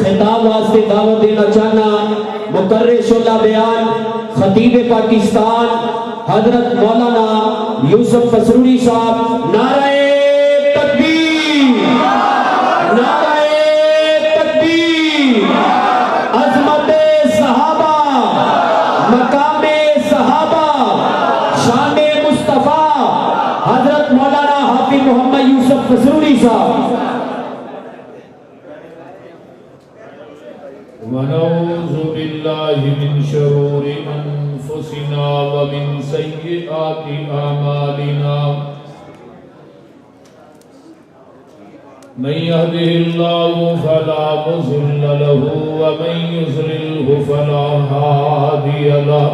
خطاب واسطے دعوت دینا چاہنا مقرر شعلہ بیان خطیب پاکستان حضرت مولانا یوسف فسروری صاحب. نعرہ تکبیر، نعرہ تکبیر. عظمت صحابہ، مقام صحابہ، شان مصطفیٰ حضرت مولانا حافظ محمد یوسف فسروری صاحب. ونعوذ بالله من شرور أنفسنا ومن سيئات أعمالنا من يهده الله فلا مضل له ومن يضلله فلا هادي له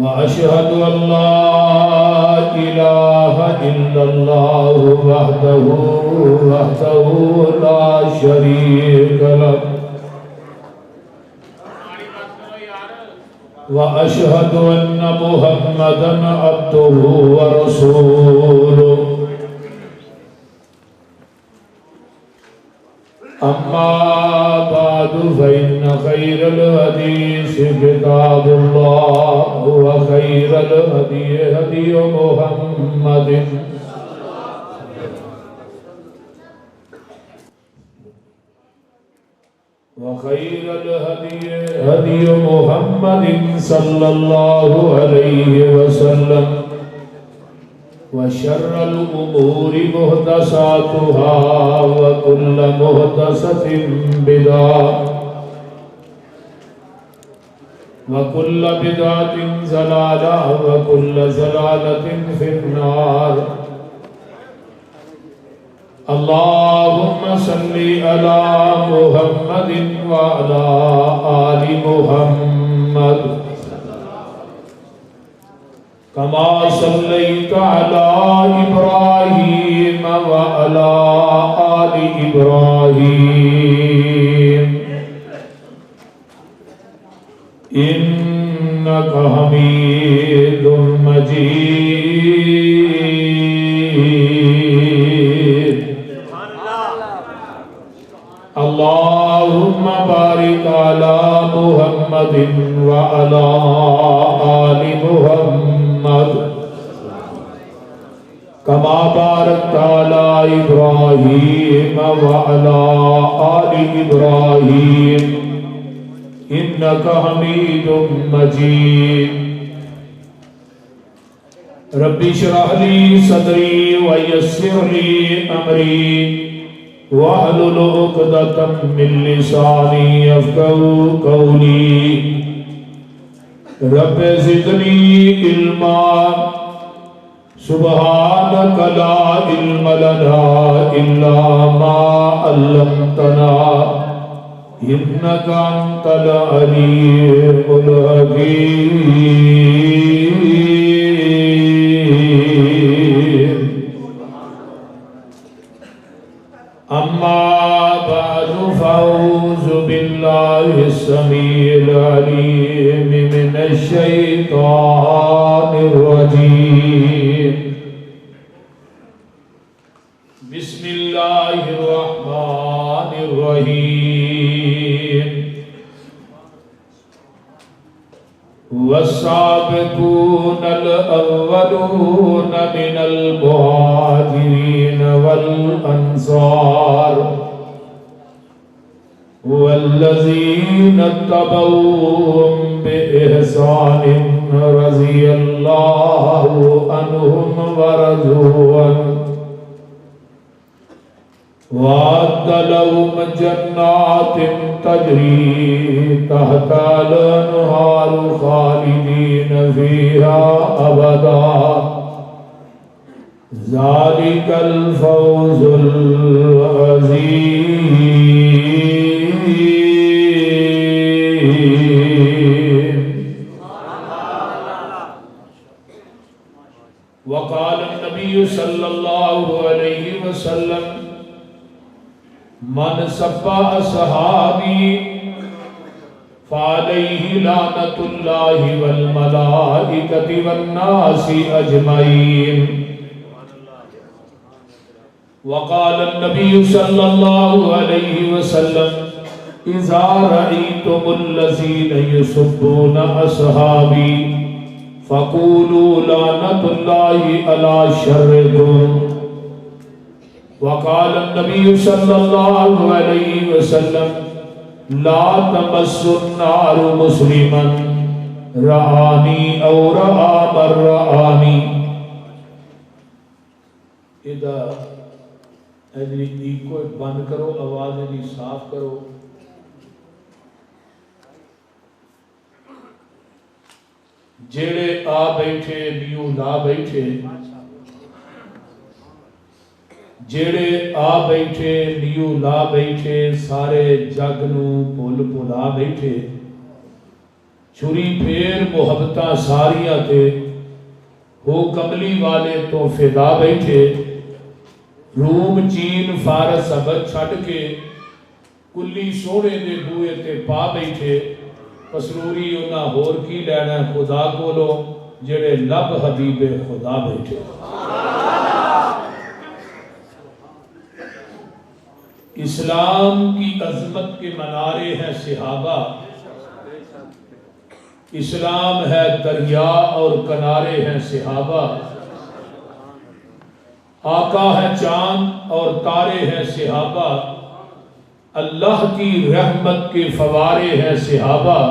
وأشهد أن لا إله إلا الله وحده لا شريك له وأشهد أن محمدا عبده ورسوله. أما بعد فإن خير الحديث كتاب الله وخير الهدي هدي محمد وخير الهدي هدي محمد صلى الله عليه وسلم وشر الأمور محدثاتها وكل محدثة بدعة وكل بدعة ضلالة وكل ضلالة في النار. اللهم صل على محمد وعلى آل محمد كما صليت على إبراهيم وعلى آل إبراهيم إنك حميد مجيد. اللهم بارك على محمد وعلى آل محمد كما باركت على إبراهيم وعلى آل إبراهيم إنك حميد مجيد. رب اشرح لي صدري ويسر لي أمري واحلل عقدة من لساني يفقهوا قولي. رب زدني علما سبحانك لا علم لنا إلا ما علمتنا إنك أنت العليم الحكيم. أما بعد فأعوذ بالله السميع العليم من الشيطان الرجيم. بسم الله الرحمن الرحيم. والسابقون الأولون من المهاجرين والأنصار والذين اتبعوهم بإحسان رضي الله عنهم ورضوا عنه وأعد لهم جنات تجري تحتها الأنهار خالدين فيها أبدا ذلك الفوز العظيم. وقال النبي صلى الله عليه وسلم من سب اصحابی فعليه لعنة الله والملائكة والناس أجمعين وقال النبي صلى الله عليه وسلم اذا رأيتم الذين يسبون اصحابي فقولوا لعنة الله على شركم. وقال النبي صلى الله عليه وسلم لا تمس النار مسلما رآني او رآ من رآني. اذا ایک کو بند کرو، آواز دی صاف کرو. جیڑے آ بیٹھے نیو لا بیٹھے، جیڑے آ بیٹھے نیو لا بیٹھے، سارے جگ نو بھول بھلا بیٹھے. چھری پھیر محبتاں ساریاں تے ہو کملی والے تو فدا بیٹھے. روم چین فارس ابد چھڑ کے کلی سونے دے بوئے تے پا بیٹھے. مسروری انہاں ہور کی لینا خدا کولو جڑے لب حبیب خدا بیٹھے. اسلام کی عظمت کے منارے ہیں صحابہ، اسلام ہے دریا اور کنارے ہیں صحابہ. آقا ہے چاند اور تارے ہیں صحابہ، اللہ کی رحمت کے فوارے ہیں صحابہ.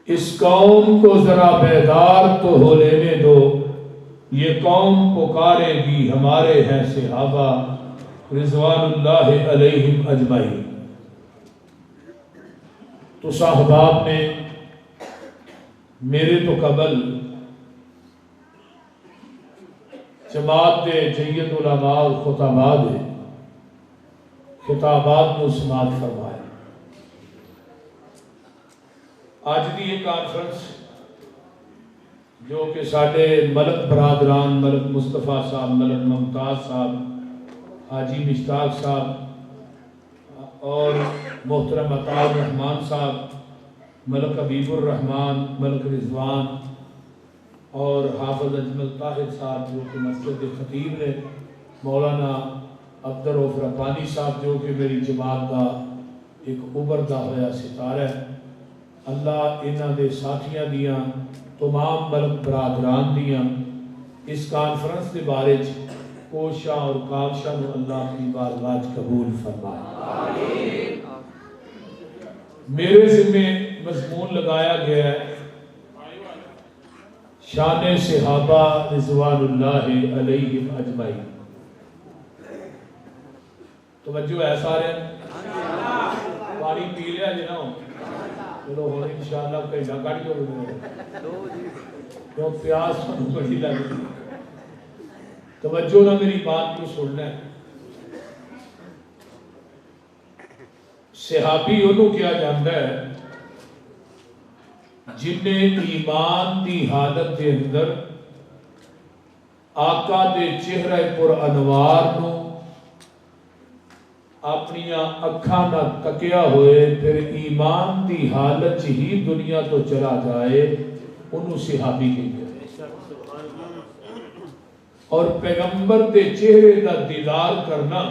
اس قوم کو ذرا بیدار تو ہو لینے دو، یہ قوم پکارے گی ہمارے ہیں صحابہ. رضوان اللہ علیہم اجمعین. تو صاحباب نے میرے تو قبل جماعت دے جید علماء اور خطابات دے خطابات کو سماعت فرمائے. آج دی یہ کانفرنس جو کہ ساڈے ملک برادران ملک مصطفیٰ صاحب، ملک ممتاز صاحب، حاجی مشتاق صاحب اور محترم عطا الرحمان صاحب، ملک حبیب الرحمان، ملک رضوان اور حافظ اجمل طاہر صاحب جو کہ مسجد خطیب نے، مولانا عبدالرؤف ربانی صاحب جو کہ میری جماعت کا ایک ابھردا ہوا ستارہ ہے. اللہ انہاں دے ساتھیاں دیاں تمام ملک برادران دیاں اس کانفرنس کے بارے کوشاں اور کاوشاں نو اللہ اپنی بارگاہ قبول فرمائے. میرے ذمے مضمون لگایا گیا ہے شان صحابہ رضوان اللہ علیہم اجمعین. توجہ ہے سارے؟ پانی پی لیا جی نا؟ چلو ہوں انشاءاللہ کہیں نہ کٹ جو تو پیاس بڑی لگی. توجہ نہ میری بات کو سننا ہے. صحابی انہوں کیا جانتا ہے جن نے ایمان دی حالت دے اندر آقا دے چہرہ پر انوار نو اپنی اکھاں نہ تکیا ہوئے پھر ایمان دی حالت ہی دنیا تو چلا جائے انہوں صحابی کہتے ہیں. اور پیغمبر دے چہرے دا دیدار کرنا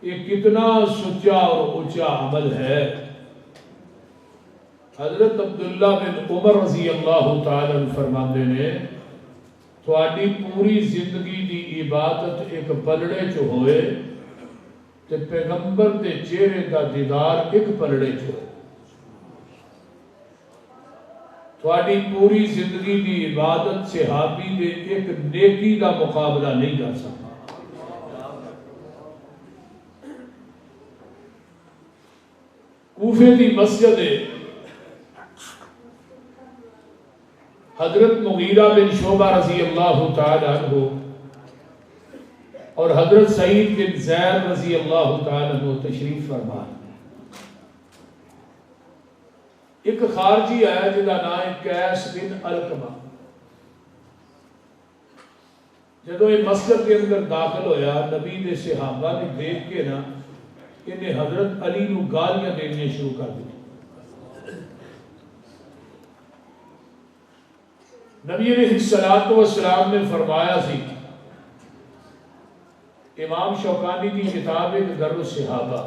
یہ کتنا سچا اور اونچا عمل ہے. حضرت عبداللہ بن عمر رضی اللہ تعالیٰ عنہ فرماتے نے تھوڑی پوری زندگی دی عبادت ایک پلڑے چ ہوئے تے پیغمبر دے چہرے دا دیدار ایک پلڑے چ ہوئے. تھوڑی پوری زندگی دی عبادت صحابی دے ایک نیکی دا مقابلہ نہیں کر سکتا. کوفے دی مسجد حضرت مغیرہ بن شعبہ رضی اللہ تعالی عنہ اور حضرت سعید بن زید رضی اللہ تعالی عنہ تشریف فرما. ایک خارجی آیا جدا نام ہے قیس بن علقمہ. جدو یہ مسجد کے اندر داخل ہویا نبی دے صحابہ نے دیکھ کے نا انہیں حضرت علی نو گالیاں دینے شروع کر دی. نبی علیہ الصلوۃ والسلام نے فرمایا سی، امام شوکانی کی کتاب ہے در الصحابہ،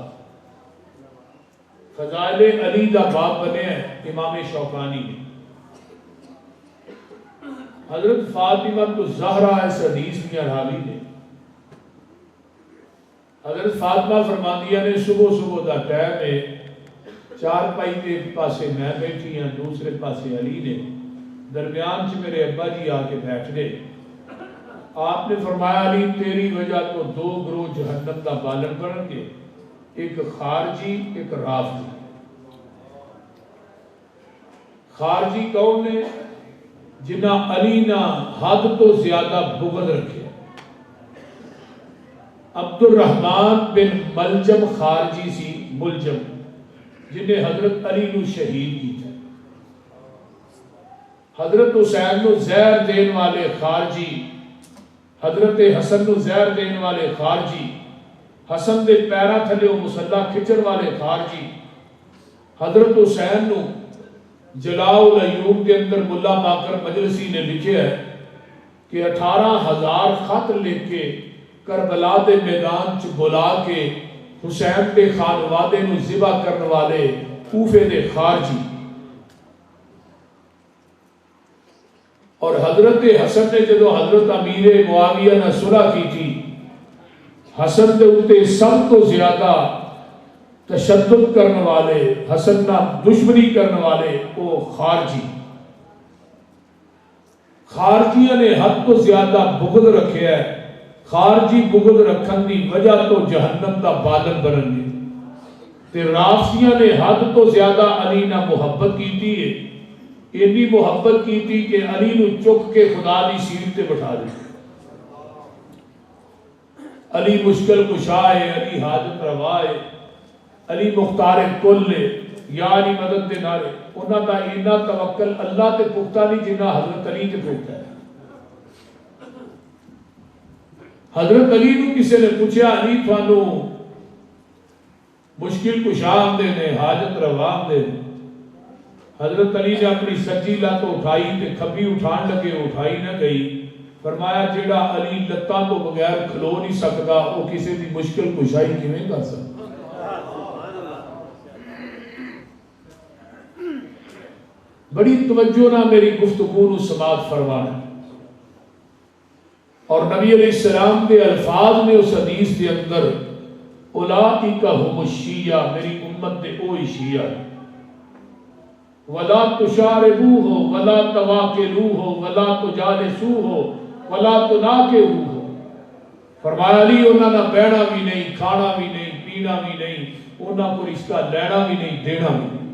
فضائل علی دا باب بنے ہیں امام شوکانی نے۔ حضرت فاطمہ تو زہرا اس حدیث کی راوی نے۔ حضرت فاطمہ فرماندیاں نے صبح صبح دا ٹائم ہے، چار پائی کے پاسے میں بیٹھی ہیں، دوسرے پاسے علی نے، درمیان سے میرے ابا جی آ کے بیٹھ گئے۔ آپ نے فرمایا علی تیری وجہ تو دو گروہ جہنم دا بالن بن گے، ایک خارجی ایک رافضی۔ خارجی کون نے؟ جنہ علی نہ حد تو زیادہ بغض رکھے۔ عبد الرحمن بن ملجم خارجی سی، ملجم، جنہیں حضرت علی نو شہید کیتا۔ حضرت حسین نو زہر دین والے خارجی، حضرت حسن نو زہر دین والے خارجی، حسن دے پیرا تھلے مسلح کھچن والے خارجی، حضرت حسین نو جلاء العیوب کے اندر ملا باقر مجلسی نے لکھے ہے کہ 18,000 خط لکھ کے کربلا دے میدان چ بلا کے حسین دے خانوادے نو ذبح کرنے والے کوفے دے خارجی۔ اور حضرت حسن نے جدو حضرت امیر معاویہ نے صلح کی تھی، حسن دے اتے سب تو زیادہ تشدد کرنے والے، حسن نہ دشمنی کرنے والے وہ خارجی۔ خارجیاں نے حد تو زیادہ بغض رکھے ہے۔ خارجی بغض رکھن دی وجہ تو جہنم دا بالن بنن گے، تے رافضیاں نے حد تو زیادہ علی نہ محبت کیتی ہے، اتنی محبت کیتی کہ علی نو چک کے خدا دی سیٹ تے بٹھا دی۔ علی مشکل کشا ہے، علی حاجت روا ہے، علی مختار کل ہے، یا علی مدد دے نارے۔ انہاں دا اینا توکل اللہ تے پختہ نہیں جنہ حضرت علی تے پختہ ہے۔ حضرت علی نو کسی نے پوچھا علی تھانو مشکل کشا آمدے نے، حاجت روا آمدے نے۔ حضرت علی نے اپنی سجی لت اٹھائی تے کھبی اٹھان لگے، اٹھائی نہ گئی۔ فرمایا جیڑا علی لتاں تو بغیر کھلو نہیں سکتا وہ کسی دی مشکل کشائی کیویں کر سکتا؟ بڑی توجہ نہ میری گفتگو نو سماعت فرمانا۔ اور نبی علیہ السلام کے الفاظ میں اس حدیث کے اندر اولئک هم الشیعہ، میری امت دے اوہی شیعہ، ولا تشاربوہ ولا تواکلوہ ولا تجالسوہ ولا تناکحوہ۔ فرمایا علی انہاں نہ بیٹھنا بھی نہیں، کھانا بھی نہیں، پینا بھی نہیں، انہاں کو رشتہ لینا بھی نہیں، دینا بھی نہیں۔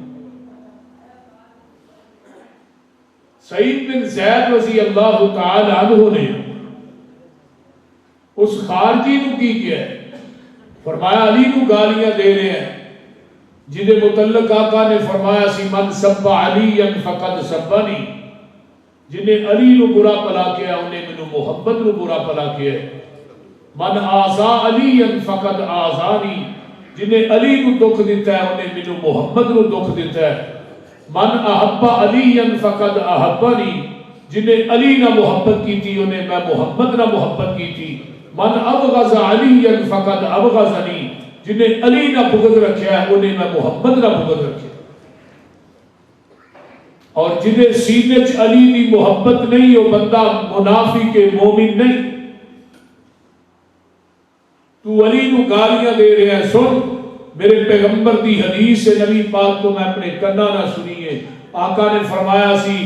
سعید بن زید رضی اللہ تعالی عنہ نے اس خارجی نو کی کیا ہے؟ فرمایا علی نو گالیاں دے رہے ہیں، جنہیں متعلق آقا نے فرمایا سی من سب علی فقد سبنی، جنہیں علی نو برا پلا کیا انہیں منو محمد نو برا پلا کیا ہے۔ من آزا علی فقد آزانی، جنہیں علی نو دکھ دیتا ہے انہیں منو محمد نو دکھ دیتا ہے۔ من احب علی فقد احبنی، جنہیں علی نہ محبت کی تھی انہیں میں محمد نہ محبت کی تھی۔ من ابغض علی فقد ابغضنی، جنہیں علی نہ بغض رکھا ہے انہیں میں محمد نہ بغض رکھا۔ اور جنہیں سینے چ علی دی محبت نہیں وہ بندہ منافق مومن نہیں۔ تو علی نو گالیاں دے رہے ہیں، سن میرے پیغمبر دی حدیث سے نبی پاک کو میں اپنے کنا نہ سنیے۔ آقا نے فرمایا سی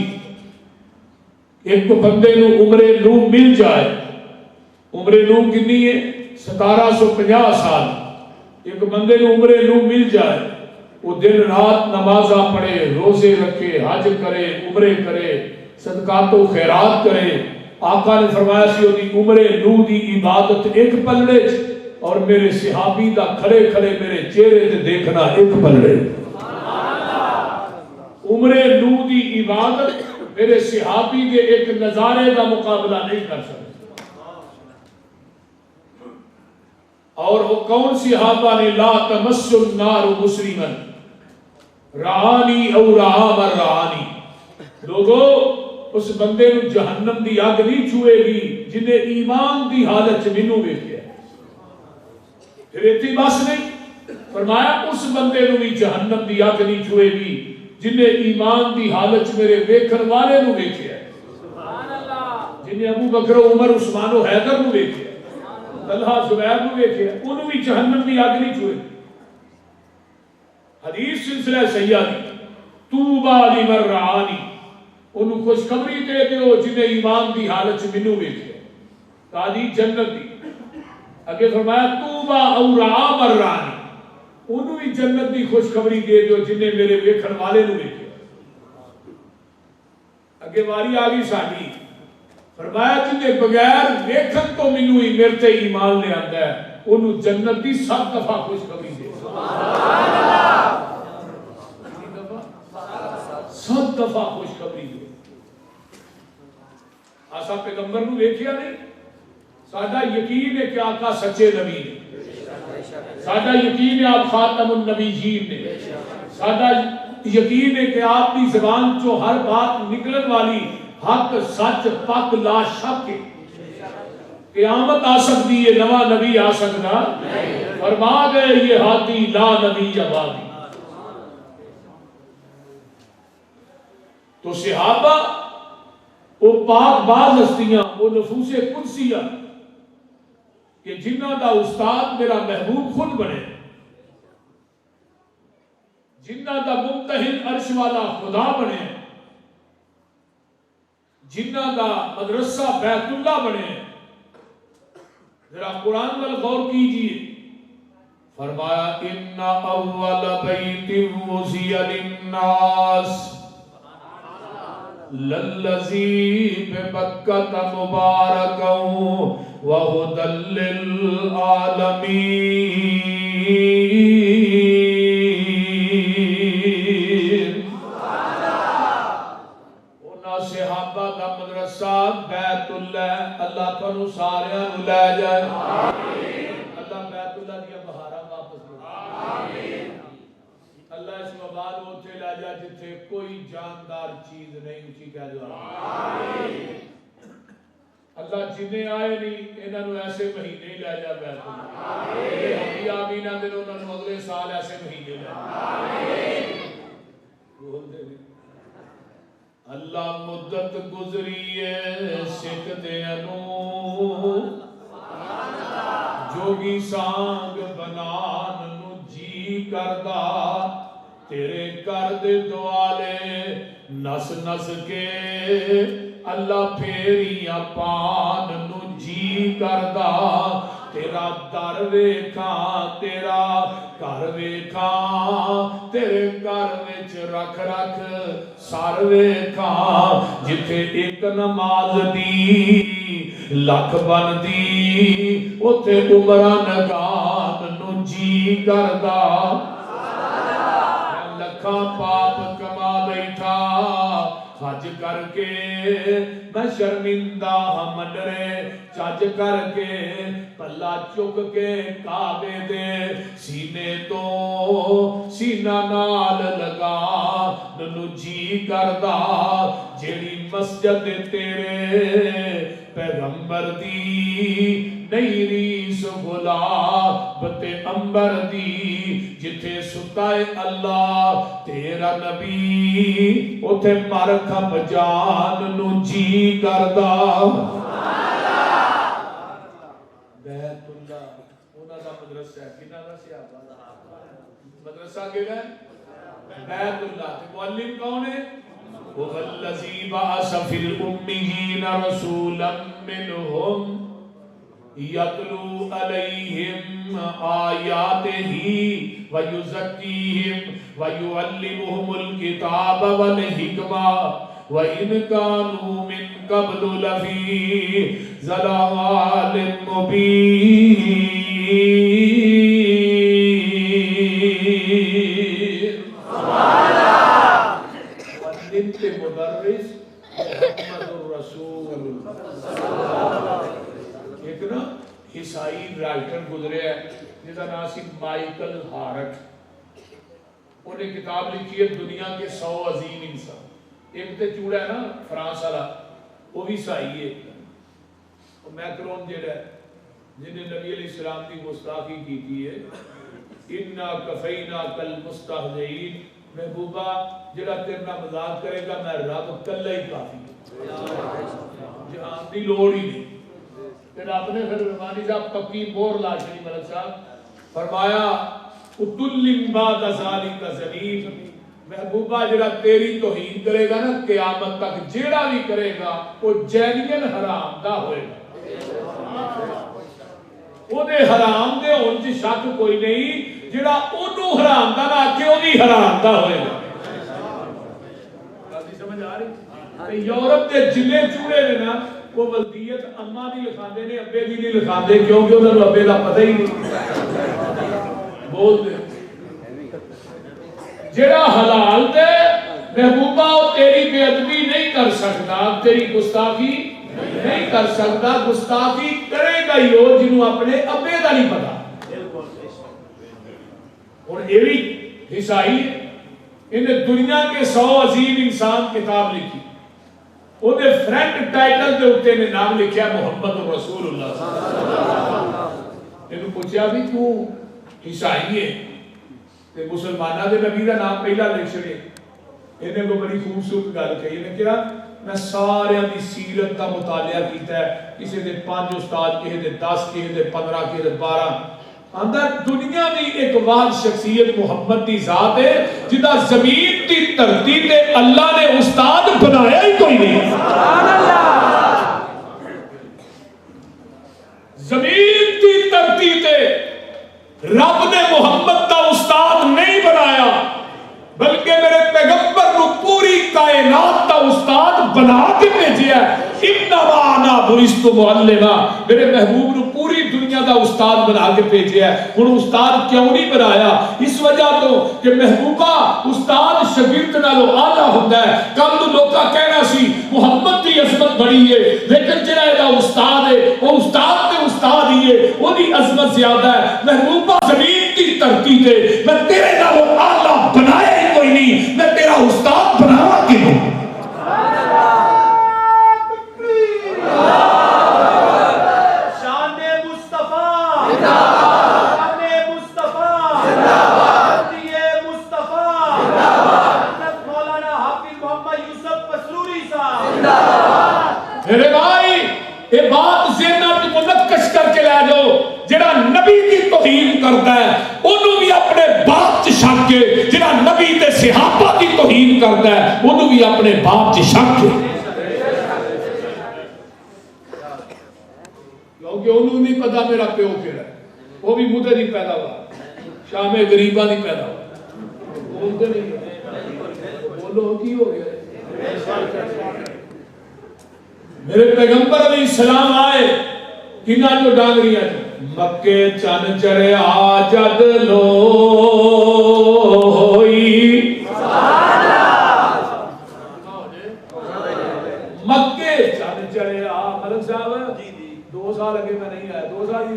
ایک بندے نو عمر نو مل جائے، عمر نو کنی ہے 1750 سال، ایک بندے نو عمر نو مل جائے، وہ دن رات نمازاں پڑھے، روزے رکھے، حج کرے، عمرے کرے، صدقات و خیرات کرے۔ آقا نے فرمایا سی دی عمر نو دی عبادت ایک پلڑے اور میرے صحابی دا کھڑے کھڑے میرے چہرے تے دیکھنا ایک پلڑے۔ عمر نو دی عبادت میرے صحابی دے ایک نظارے دا مقابلہ نہیں کر سکتے۔ اور وہ کون صحابہ نے لا تمس النار مسلما رعانی او رعا من رعانی، لوگو اس بندے نو جہنم دی اگ نہیں چھوئے گی جنہیں ایمان دی حالت مینوں ویکھیا پھر اتنی بس نہیں فرمایا اس بندے نو بھی جہنم دی اگ نہیں چھوئے گی جنہیں ایمان دی حالت میرے ویکھن والے نو ویکھیا جنہیں ابو بکر عمر عثمان و حیدر نو ویکھیا طلحہ زبیر نو ویکھیا انہوں بھی جہنم دی اگ نہیں چھوئے حدیث سلسلہ سیادی توبہ لمن رعانی انہوں خوشخبری دے دیو جنہیں ایمان دی حالت مینوں ویکھیا تاجی جنت دی اگے فرمایا توبہ او رعا من رعانی انہوں بھی جنت دی خوشخبری دے دیو جنہیں میرے ویکھن والے نو ویکھیا اگے واری آگئی ساڈی فرمایا جنہیں بغیر ویکھن تو مینوں ہی میرے تے ایمان لے آندا ہے انہوں جنت دی 7 دفعہ خوشخبری دے سبحان اللہ 7 دفعہ خوشخبری دے آسا پیغمبر نو ویکھیا نہیں سادہ یقین ہے کہ آقا سچے نبی نے سادہ یقین ہے آپ خاتم النبیین نے سادہ یقین ہے کہ آپ کی زبان چو ہر بات نکلن والی حق سچ پاک لا شک ہے قیامت آ سکتی ہے نوا نبی آ سکتا فرما گئے یہ ہاتھی لا نبی آبادی تو صحابہ وہ پاک باز ہستیاں وہ نفوس قدسیہ کہ جنہ دا استاد میرا محبوب خود بنے جنہ دا ممتحن عرش والا خدا بنے جنہ دا مدرسہ بیت اللہ بنے ذرا قرآن وال غور کیجئے فرمایا ان اول بیت وضع للناس للذی ببکۃ مبارکا وہدی للعالمین انہاں صحابہ دا مدرسہ بیت اللہ اللہ تانوں ساریاں نوں لے جائے اللہ بیت اللہ دیا بہاراں واپس لے اللہ اس وبال اوتھے لے جا جتھے کوئی جاندار چیز نہیں اچھی کہہ دو اللہ جنہیں آئے نہیں انہاں نوں ایسے مہینے ہی لے جا بیت اللہ ہم آمین آندے انہاں نوں اگلے سال ایسے مہینے لے بول دے اللہ مدت گزری ہے سکھ دے انو جوگی سانگ بنان نو جی کردہ تیرے کرد دوالے نس نس کے اللہ پھیریاں پان نو جی کردہ تیرا در ویکھاں تیرا گھر ویکھاں تیرے گھر وچ رکھ رکھ سر ویکھاں جتھے ایک نماز دی لکھ بن دی اوتھے عمرہ نگان نو جی کردا لکھاں پاپ کما بیٹھا حج کر کے میں شرمندہ منرے چج کر کے پلا چک کے کعبے دے سینے تو سینہ نال لگا ننو جی کردہ جیڑی مسجد تیرے پیغمبر دی نہیں ریس گلاب امبر دی جتھے ستائے اللہ تیرا نبی اتھے مر کھپ جان نو جی کردہ بیت اللہ انہاں دا مدرسہ ہے کنہاں دا صحابہ مدرسہ کیڑا ہے بیت اللہ تے معلم کون ہے وہ الذی بعث فی الامین رسولا منہم یتلو علیہم آیاتہ ویزکیہم ویعلمہم الکتاب والحکمہ وَإِنْ كَانُوا مِنْ قَبْلُ لَفِي ضَلَالٍ مُبِينٍ والنت مدرس محمد الرسول ایک نا عیسائی رائٹر گزرے ہے جس کا نام سی مائیکل ہارٹ انہیں کتاب لکھی ہے دنیا کے 100 عظیم انسان ایک تے چوڑا ہے نا فرانس والا وہ بھی عیسائی ہے، میکرون جڑا جن نے نبی علیہ السلام کی گستاخی کی ہے، انا کفینا کل مستہزئین، محبوبہ جڑا تیرے نال مذاق کرے گا میں رب کلا ہی کافی جہان دی لوڑ ہی نہیں۔ پھر آپ نے پھر رحمانی صاحب پکی مور لا چلی ملک صاحب فرمایا اتلم بعد ذالک زنیم، محبوبہ جڑا تیری توہین کرے گا نا قیامت تک جیڑا بھی کرے گا وہ جینین حرام دا ہوئے گا، وہ دے حرام دے ہون چ شک کوئی نہیں، جڑا اونوں حرام دا نہ آکھے وہ بھی حرام دا ہوئے گا۔ بات سمجھ آ رہی؟ یورپ دے جنے چوڑے نے نا وہ ولدیت اماں دی لکھاندے نے ابے دی نہیں لکھاندے کیونکہ انہاں نوں ابے دا پتہ ہی نہیں بول دے جڑا حلال دے محبوبہ وہ تیری بے ادبی نہیں کر سکتا، تیری گستاخی نہیں کر سکتا، گستاخی کرے گا ہی وہ جنہوں اپنے ابے دا نہیں پتا۔ اور یہ بھی عیسائی انہیں دنیا کے 100 عظیم انسان کتاب لکھی، وہ دے فرنٹ ٹائٹل دے ہوتے نے نام لکھیا محمد رسول اللہ۔ انہوں پوچھا بھی تو عیسائی ہے تے مسلمانہ دے نبی دا نام پہلا لکھ چھڑے، انہیں کو بڑی خوبصورت گل کہی، انہیں کیا میں سارے دی سیرت کا مطالعہ کیتا ہے، کسی دے 5 استاد، کسی دے 10، کسی دے 15، کسی دے 12، اندر دنیا دی ایک واحد شخصیت محمد دی ذات ہے جدا زمین دی دھرتی تے اللہ نے استاد بنایا ہی کوئی نہیں۔ زمین دی دھرتی تے رب نے محمد دا استاد نہیں بنایا بلکہ میرے پیغمبر نو پوری کائنات دا استاد بنا کے بھیجیا ہے۔ انما انا بعثت معلما، میرے محبوب نو پوری دنیا دا استاد بنا کے بھیجیا ہے۔ ہن استاد کیوں نہیں بنایا؟ اس وجہ تو کہ محبوبہ استاد شاگرد نالوں اعلی ہوندا ہے۔ کل نو لوکاں کہنا سی محمد دی عظمت بڑی ہے لیکن جڑا اے دا استاد ہے وہ استاد تے استاد ہی ہے، اودی عظمت زیادہ ہے۔ محبوبہ زمین دی دھرتی تے میں تیرے نالوں اعلی بنایا ہی کوئی نہیں، میں تیرا استاد بناوا کیوں؟ میرے بھائی یہ بات ذہن منقش کر کے لے جاؤ، جڑا نبی کی توہین کرتا ہے انہوں بھی اپنے باپ چ شک ہے، جڑا نبی تے صحابہ کی توہین کرتا ہے انہوں بھی اپنے باپ چ شک ہے، کیونکہ انہوں نہیں پتا میرا پیو کیڑا ہے، وہ بھی مدر ہی پیدا ہوا، شام غریبہ نہیں پیدا ہوا، بولتے نہیں، بولو کی ہو گیا؟ میرے پیغمبر علیہ السلام آئے کنہ جو ڈانگریاں مکے چن چڑھیا جد لوئی، مکے چن چڑھیا، ملک صاحب 2 سال اگے میں نہیں آیا، 2 سال ہی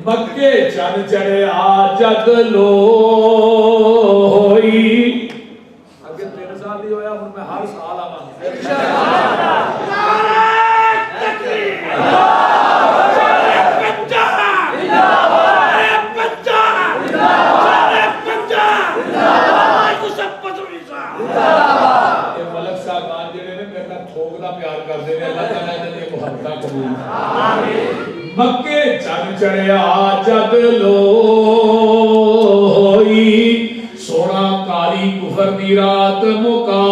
مکے چن چڑھیا جد لوئی، اگے 3 سال ہی ہویا، ہن میں ہر سال آواں ملک صاحبان جڑے نے میرے نال تھوک دا پیار کردے نے، اللہ تعالیٰ انہاں دی محبت قبول آمین۔ مکے چن چڑھیا جد لوئی، سونا کالی کفر دی رات مکان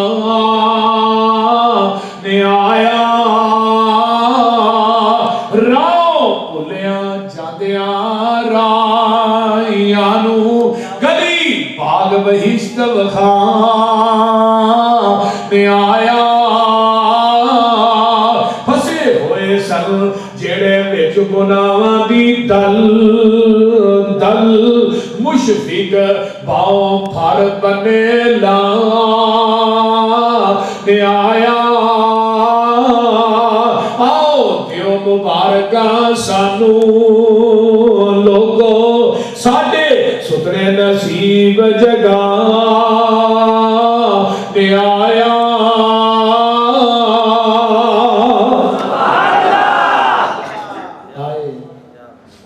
نے آیا، راہ بھلیاں جاندیاں رائیاں نو گلی باغ بہشت وکھان نے آیا، پھسے ہوئے سن جڑے وچ گناہاں دی دل دل، مشفق باؤں پھر بنے لا نے آیا، آؤ دیو مبارکہ سانو لوگو ساڈے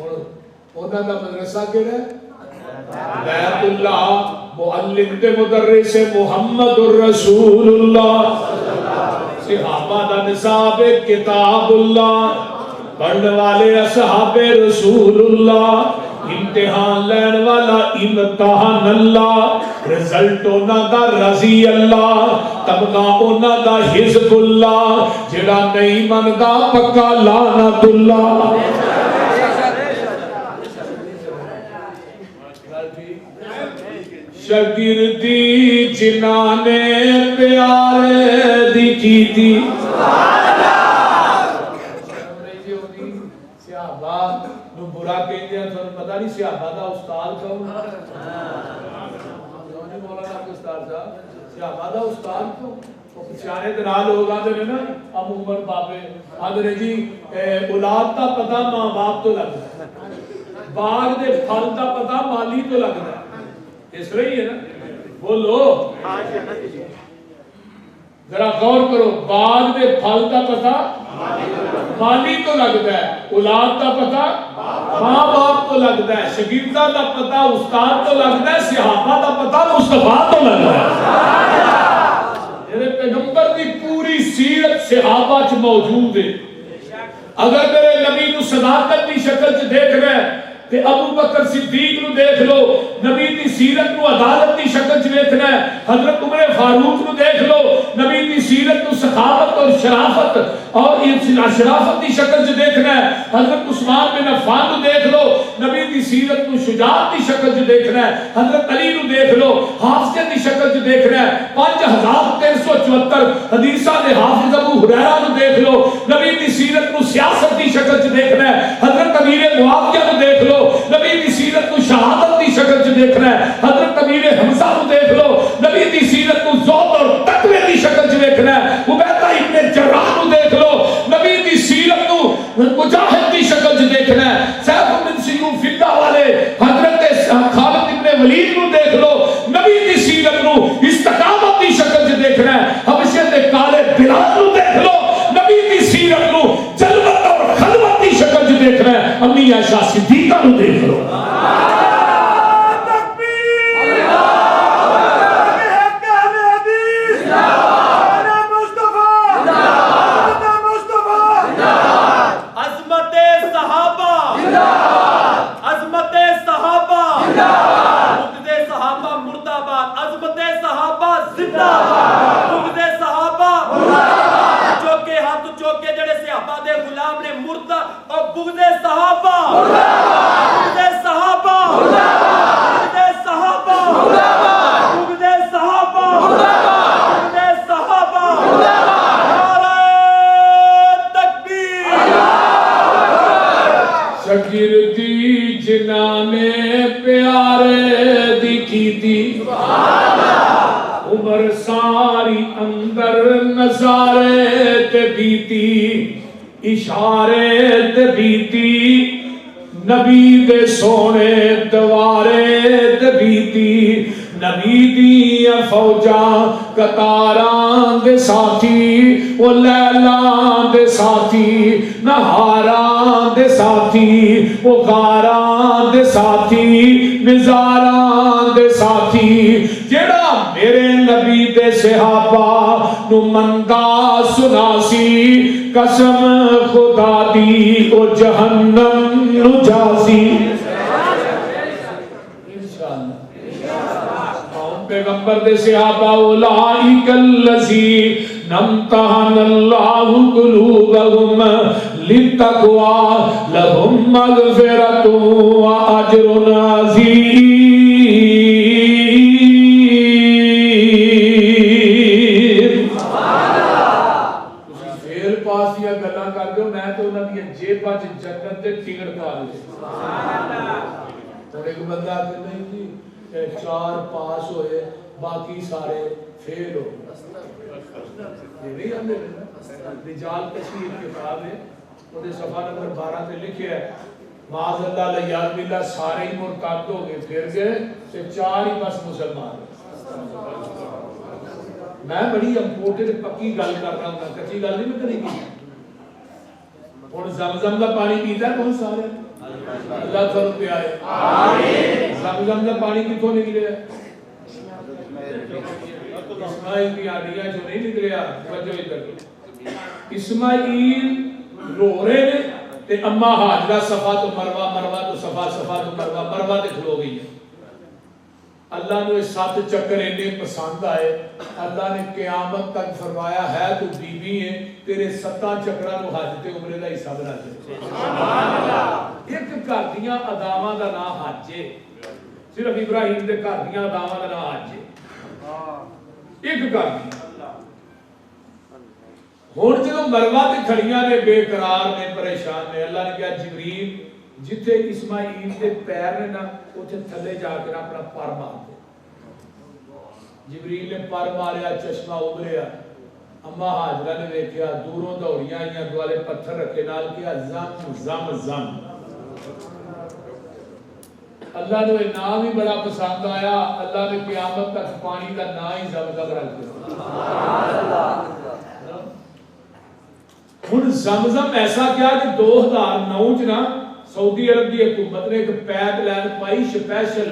ہن انہاں دا مدرسہ کیڑا ہے؟ بیت اللہ معلم تے مدرس محمد الرسول اللہ صحابہ دا نصاب کتاب اللہ پڑھنے والے اصحاب رسول اللہ امتحان لین والا امتحان اللہ رزلٹ انہاں دا رضی اللہ طبقہ انہاں دا حزب اللہ جڑا نہیں مندا پکا لعنت اللہ شاگردی جنہاں نے پیارے دی کی تھی صحابہ نو برا کہتے ہیں تو پتہ نہیں صحابہ دا استاد کون مولانا کے استاد صاحب صحابہ دا استاد کو پچھانے دنال لوگ آتے ہیں نا اب عمر بابے آدھے جی اولاد دا پتہ ماں باپ تو لگتا ہے باغ دے پھل دا پتہ مالی تو لگتا ہے اس رہی ہے نا بولو ذرا غور کرو باغ دے پھل دا پتہ مالی تو لگتا ہے اولاد دا پتہ ماں باپ تو لگتا ہے شاگردہ دا پتہ استاد تو لگتا ہے صحابہ دا پتہ مصطفیٰ تو لگتا ہے میرے پیغمبر کی پوری سیرت صحابہ چ موجود ہے اگر میرے نبی کو صداقت کی شکل چ دیکھ رہے ہیں تے ابو بکر صدیق نو دیکھ لو نبی دی سیرت نو عدالت دی شکل چ دیکھنا ہے حضرت عمر فاروق نو دیکھ لو نبی دی سیرت نو سخاوت اور شرافت اور شرافت دی شکل چ دیکھنا ہے حضرت عثمان بن عفان نو دیکھ لو نبی دی سیرت نو شجاعت دی شکل چ دیکھنا ہے حضرت علی نو دیکھ لو حافظ دی شکل چ دیکھنا ہے 5374 حدیثاں دے حافظ ابو ہریرہ نو دیکھ لو نبی دی سیرت نو سیاست دی شکل چ دیکھنا ہے حضرت امیر معاویہ نو دیکھ لو نبی دی سیرت کو شہادت دی شکل چ دیکھنا ہے حضرت امیر حمزہ کو دیکھ لو نبی دی سیرت کو ذوق اور تقوی دی شکل چ دیکھنا ہے عبیدہ ابن جراح کو دیکھ لو نبی دی سیرت کو مجاہد دی شکل چ دیکھنا ہے سیف بن سیوف فدہ والے حضرت خالد ابن ولید کو دیکھ لو نبی دی سیرت کو استقامت دی شکل چ دیکھنا ہے حبشے دے کالے بلال کو دیکھ لو نبی دی سیرت کو جلوت اور خلوت دی شکل چ دیکھنا ہے امی عائشہ صدیقہ کو دیکھ لو شاگردی جنہاں نے پیارے دی کی تھی عمر ساری اندر نظارے تے بیتی اشارے تے بیتی نبی دے سونے دوارے تے بیتی نبی دی فوجاں قطاراں دے ساتھی او لیلاں دے ساتھی نہاراں دے ساتھی او غاراں دے ساتھی مزاراں دے ساتھی جڑا میرے نبی دے صحابہ نو مندا سناسی قسم خدا دی او جہنم نو جاسی پیغمبر دے صحابہ اولئک الذین امتحن اللہ قلوبہم للتقوی لہم مغفرۃ واجر عظیم تسی پھر پاس دیا گلاں کر دو میں تو انہاں دی جیباں وچ جنت دے ٹکٹ پا لے سبحان اللہ اور ایک بندہ کہ نہیں جی 4 پاس ہوئے باقی سارے فیل ہو یہ نہیں ہم نے رجال تشریح کتاب ہے وہ دے صفحہ نمبر 12 پہ لکھے ہے معاذ اللہ لیاد باللہ سارے ہی مرتد ہو گئے پھر گئے سے 4 ہی بس مسلمان میں بڑی امپورٹنٹ پکی گل کر رہا ہوں کچی گل نہیں میں کریں گی اور زمزم کا پانی پیتا ہے کون سارے اللہ فرق پہ آئے آمین. زمزم کا پانی کتوں نکلے؟ اسماعیل کی آڈیاں جو نہیں نکلیا. توجہ ادھر. اسماعیل رو رہے نے تے اما حاجرہ صفا تو مروہ، مروہ تو صفا، صفا تو مروہ، مروہ تے کھلو گئی ہے. اللہ نے 7 چکر انہیں پسند آئے. اللہ نے قیامت تک فرمایا ہے تو بی بی ہے، تیرے 7 چکرہ نو حج تے عمرے دا حصہ بنا دے. ایک گھر دیاں اداواں دا نام حج ہے. صرف ابراہیم دے گھر دیاں اداواں دا نام حج ہے. ایک گھر دی. ہن جدوں مروہ تے کھڑیاں نے بے قرار نے پریشان نے، اللہ نے کہا جبریل جتھے اسماعیل دے پیر نے نا اوتھے تھلے جا کے اپنا پر مار دے. جبریل نے پر ماریا، چشمہ ابھریا. اما حاجرہ نے دیکھیا، دوروں دوڑیاں آئیاں، دوالے پتھر رکھے، نال کیا زم زم زم. اللہ نے نام ہی بڑا پسند آیا. اللہ نے قیامت تک پانی کا نام ہی زمزم رکھ دیا. ہن زمزم ایسا کیا کہ 2009 چ نا سعودی عرب کی حکومت نے ایک پائپ لائن پائی سپیشل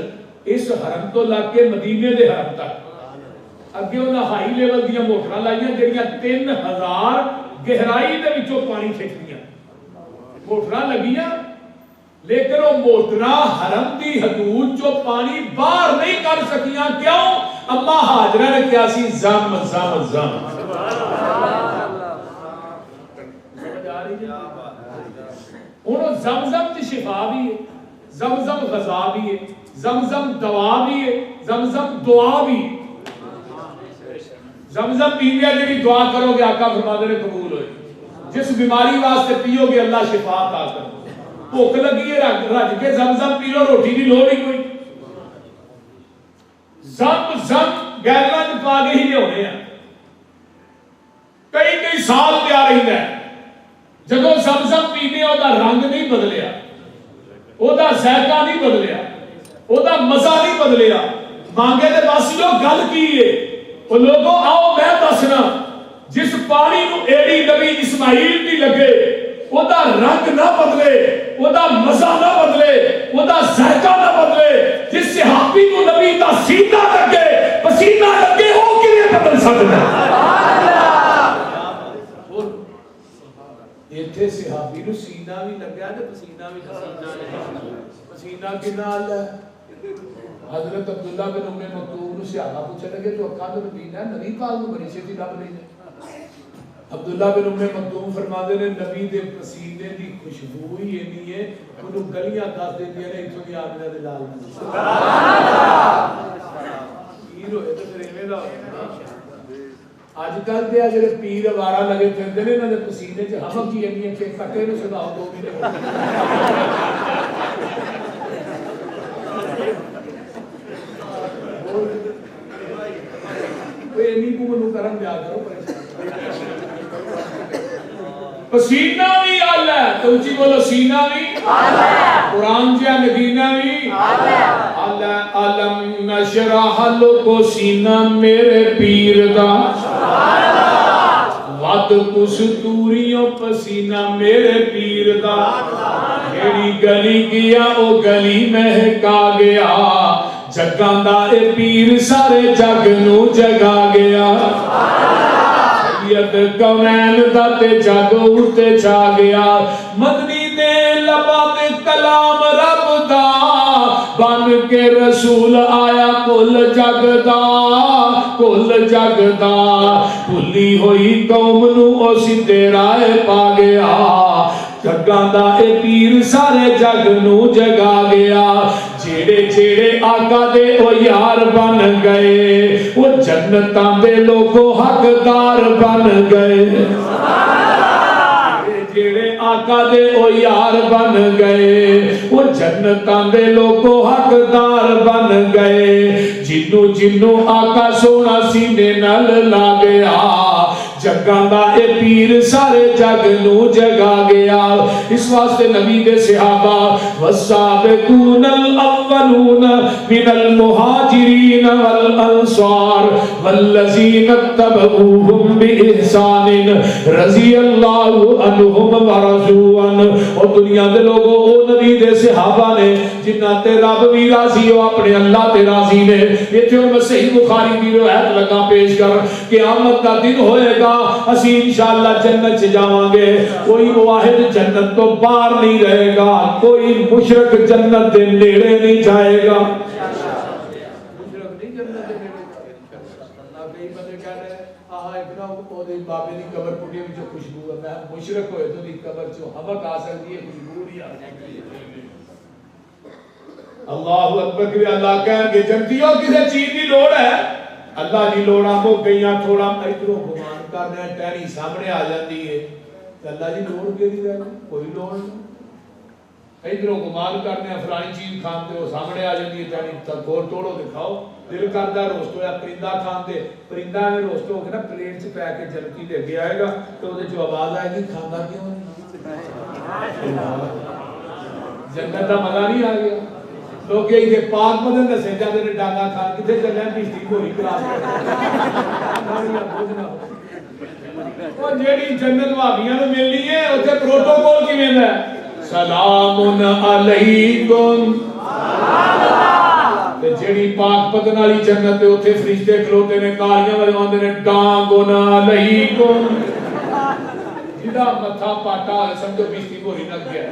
اس حرم تو لگ کے مدینے دے حرم تک. اگے انہاں ہائی لیول دیاں موٹراں لائیاں جڑیاں 3000 گہرائی دے وچوں پانی کھچدیاں. موٹراں لگیاں لیکن وہ موٹراں حرم دی حدود چوں پانی باہر نہیں کر سکیاں. کیوں؟ اما حاجرہ نے کیا سی زم زم زم. انہوں زمزم کی شفا بھی ہے، زمزم غذا بھی ہے، زمزم دوا بھی ہے، زمزم دعا بھی ہے. زمزم پی لیا جی دعا کرو گے آقا فرماتے نے قبول ہوئے. جس بیماری واسطے پیو گے اللہ شفا عطا کرے. بھوک لگی ہے رج کے زمزم پی لو، روٹی کی لوڑ ہی کوئی. زمزم گیلوں میں پا کے ہی ہونے ہیں. کئی سال پیا رہتا ہے. جدو زمزم پینے او دا رنگ نہیں بدلیا، او دا ذائقہ نہیں بدلیا، او دا مزہ نہیں بدلیا. مانگے دے بس جو گل کی ہے وہ لوگوں آؤ میں دسنا. جس پانی نو ایڑی نبی اسماعیل دی لگے او دا رنگ نہ بدلے، او دا مزہ نہ بدلے، او دا ذائقہ نہ بدلے. جس صحابی کو نبی دا سینہ لگے، پسینہ لگے، او کیویں بدل سکدا ہے؟ ایتھے صحابی نو سینہ بھی لگیا تے پسینہ بھی پسینہ کنا ہے. حضرت عبداللہ بن ام مکتوم نو صحابہ پوچھنے لگے تو اکھاں تو نبی نے نبی پاک نو بڑی چھتی لب رہی ہے. عبداللہ بن ام مکتوم فرماتے نے نبی دے پسینے دی خوشبو ہی اینی ہے انہوں گلیاں دس دیندیاں نے اتھوں دی آمنہ دے لال میں. سبحان اللہ. پیر ہوئے تے پھر ایویں دا آج کل دے جڑے پیر وارا لگے پھردے نے انہاں دے پسینے چ ہمک ہی اینی ہے کہ کٹے نو سداؤ 2 مہینے. اینی کو منو کرم دیا کرو پسینہ بھی آلہ ہے تو اچھی بولو سینہ بھی آلہ ہے. قرآن جا مدینہ بھی آلہ ہے. علم نشرح لکو سینہ میرے پیر دا ود کستوریوں پسینہ میرے پیر دا. میری گلی گیا او گلی مہکا گیا جگاں دا اے پیر سارے جگ نو جگا گیا. سید کونین دا تے جگ اٹھتے چھا گیا. مدنی دے لبا تے کلام رب دا بن کے رسول آیا کل جگ دا کل جگ دا. بھلی ہوئی قوم نو او سدھے راہ پا گیا جگاں دا اے پیر سارے جگ نو جگا گیا. جیڑے جیڑے آقا دے او یار بن گئے وہ جنتاں دے لوگوں حقدار بن گئے. جیڑے آقا دے او یار بن گئے وہ جنتاں دے لوگوں حقدار بن گئے. جنوں جنوں آقا سونا سینے نال لا گیا جگاں دا اے پیر سارے جگ نو جگا گیا. اس واسطے نبی دے صحابہ والسابقون الاولون من المہاجرین والانصار والذین اتبعوہم بإحسان رضی اللہ عنہم ورضوا عنہ. اور دنیا دے لوگوں او نبی دے دے صحابہ نے جنہ تے رب بھی راضی ہو اپنے اللہ تے راضی نے. یہ جو مسیح بخاری کی روایت لگا پیش کر قیامت کا دن ہوئے گا اسی انشاءاللہ جنت سے جاواں گے. کوئی واحد جنت تو باہر نہیں رہے گا, کوئی مشرک جنت دے نیڑے نہیں جائے گا. بابے دی قبر پٹی وچ خوشبو ہے, مشرک ہوئے تو دی قبر چوں ہوا آ سکتی ہے, خوشبو نہیں آ سکتی. اللہ اکبر کہ اللہ کہیں گے جنتیوں کسے چیز کی لوڑ ہے, اللہ دی لوڑاں مو گئیاں, تھوڑا ادھروں گمان کرنا ٹہنی سامنے آ جاتی ہے. اللہ دی لوڑ کیڑی رہ کوئی لوڑ نہیں. ادھروں گمان کرنے فلانی چیز کھاندے ہو سامنے آ جاتی ہے, ٹہنی تکور توڑو دکھاؤ. دل کردا روسٹ ہویا پرندہ کھاندے, پرندہ میں روسٹ ہو کے نا پلیٹ چ پے کے جنتی لے کے آئے گا تو اودے چ آواز آئے گی کھاندا کیوں نہیں. جنت دا مزہ نہیں آ گیا. لوگ یہ پاک بدن دسے جاندے نے ڈانگا کھا کتے چلے بجلی گوری کراس او جیڑی جنت بھابیاں نوں ملنی ہے اوتھے پروٹوکول کیویں دا ہے, سلام علیکم تے جیڑی پاک بدن والی جنت ہے اوتھے فرشتے کھلوتے نے تالیاں وجاوندے نے ڈانگون علیکم. جدا متھا پاٹا سمجھو بجلی گوری لگ گیا.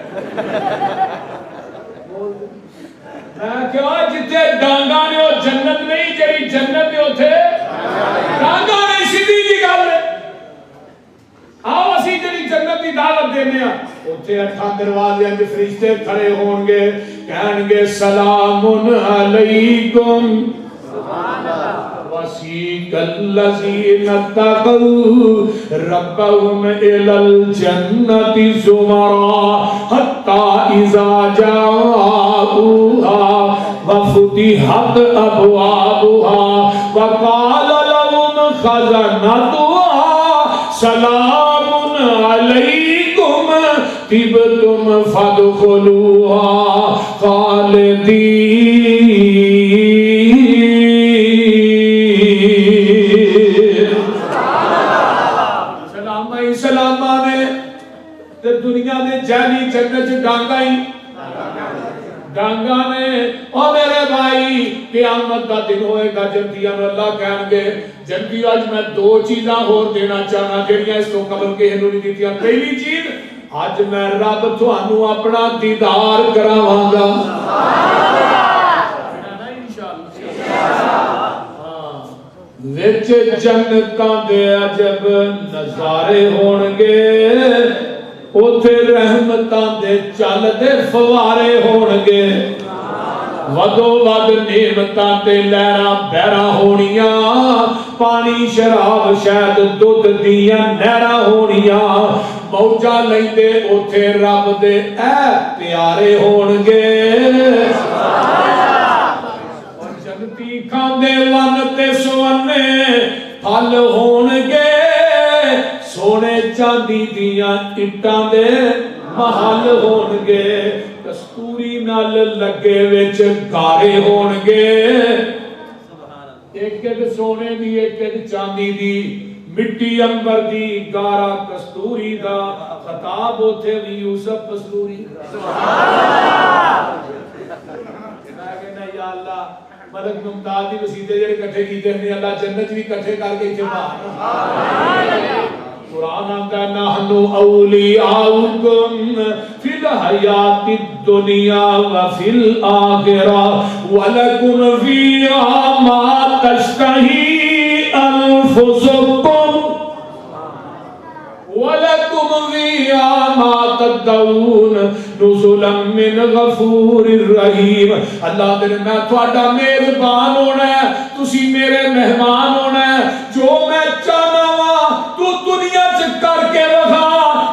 کیا جتے ڈانگا نے وہ جنت نہیں, جڑی جنت نے اوتھے ڈانگا نہیں. سیدھی جی گل ہے. آؤ اسی جڑی جنت دی دعوت دینے ہاں اوتھے 8 دروازے وچ فرشتے کھڑے ہون گے, کہن گے سلام علیکم. سبحان اللہ. وسیق الذین اتقوا ربهم الى الجنة زمرا حتى اذا جاءوها وفتحت ابوابها وقال لهم خزنتها سلام علیکم طبتم فادخلوها خالدین. دنیا دے جہلی جنت ڈانگا ہی ڈانگا نے. او میرے بھائی قیامت کا دن ہوئے گا جنتیاں نوں اللہ کہیں گے جنتی اج میں 2 چیزاں اور دینا چاہنا جڑیاں اس تو قبل کسے نوں نہیں دتیاں. پہلی چیز اج میں رب تھانوں اپنا دیدار کراواں گا. وچ جنتاں دے عجب نظارے ہون گے, اوتھے رحمتاں دے چل دے فوارے ہون گے, ودو ود نعمتاں تے لہراں بہراں ہونیاں, پانی شراب شہد دودھ دیاں نہراں ہونیاں, موجاں لیندے اوتھے رب دے اے پیارے ہون گے. اور جنتی کھاندے ون تے سونے پھل ہون گے, سونے چاندی دیاں اٹاں دے محل ہون گے, کستوری نال لگے وچ گارے ہون گے. ایک ایک سونے دی ایک ایک چاندی دی, مٹی انبر دی گارا کستوری دا, خطاب اوتھے وی یوسف پسلوری. میں کہنا یا اللہ ملک ممتاز دی وسیلے جڑے اکٹھے کیتے ہیں اللہ جنت بھی اکٹھے کر کے ایتھے باہر. قرآن آتا ہے نحنو اولیاؤکم فی الحیات الدنیا وفی الآخرہ ولکم فیہا ما تشتہی انفسکم ولکم فیہا ما تدعون نزلا من غفور الرحیم. اللہ دے میں تھوڑا میزبان ہونا ہے, تسی میرے مہمان ہونا ہے, جو میں چاہنا تو دنیا چ کر کے وکھا,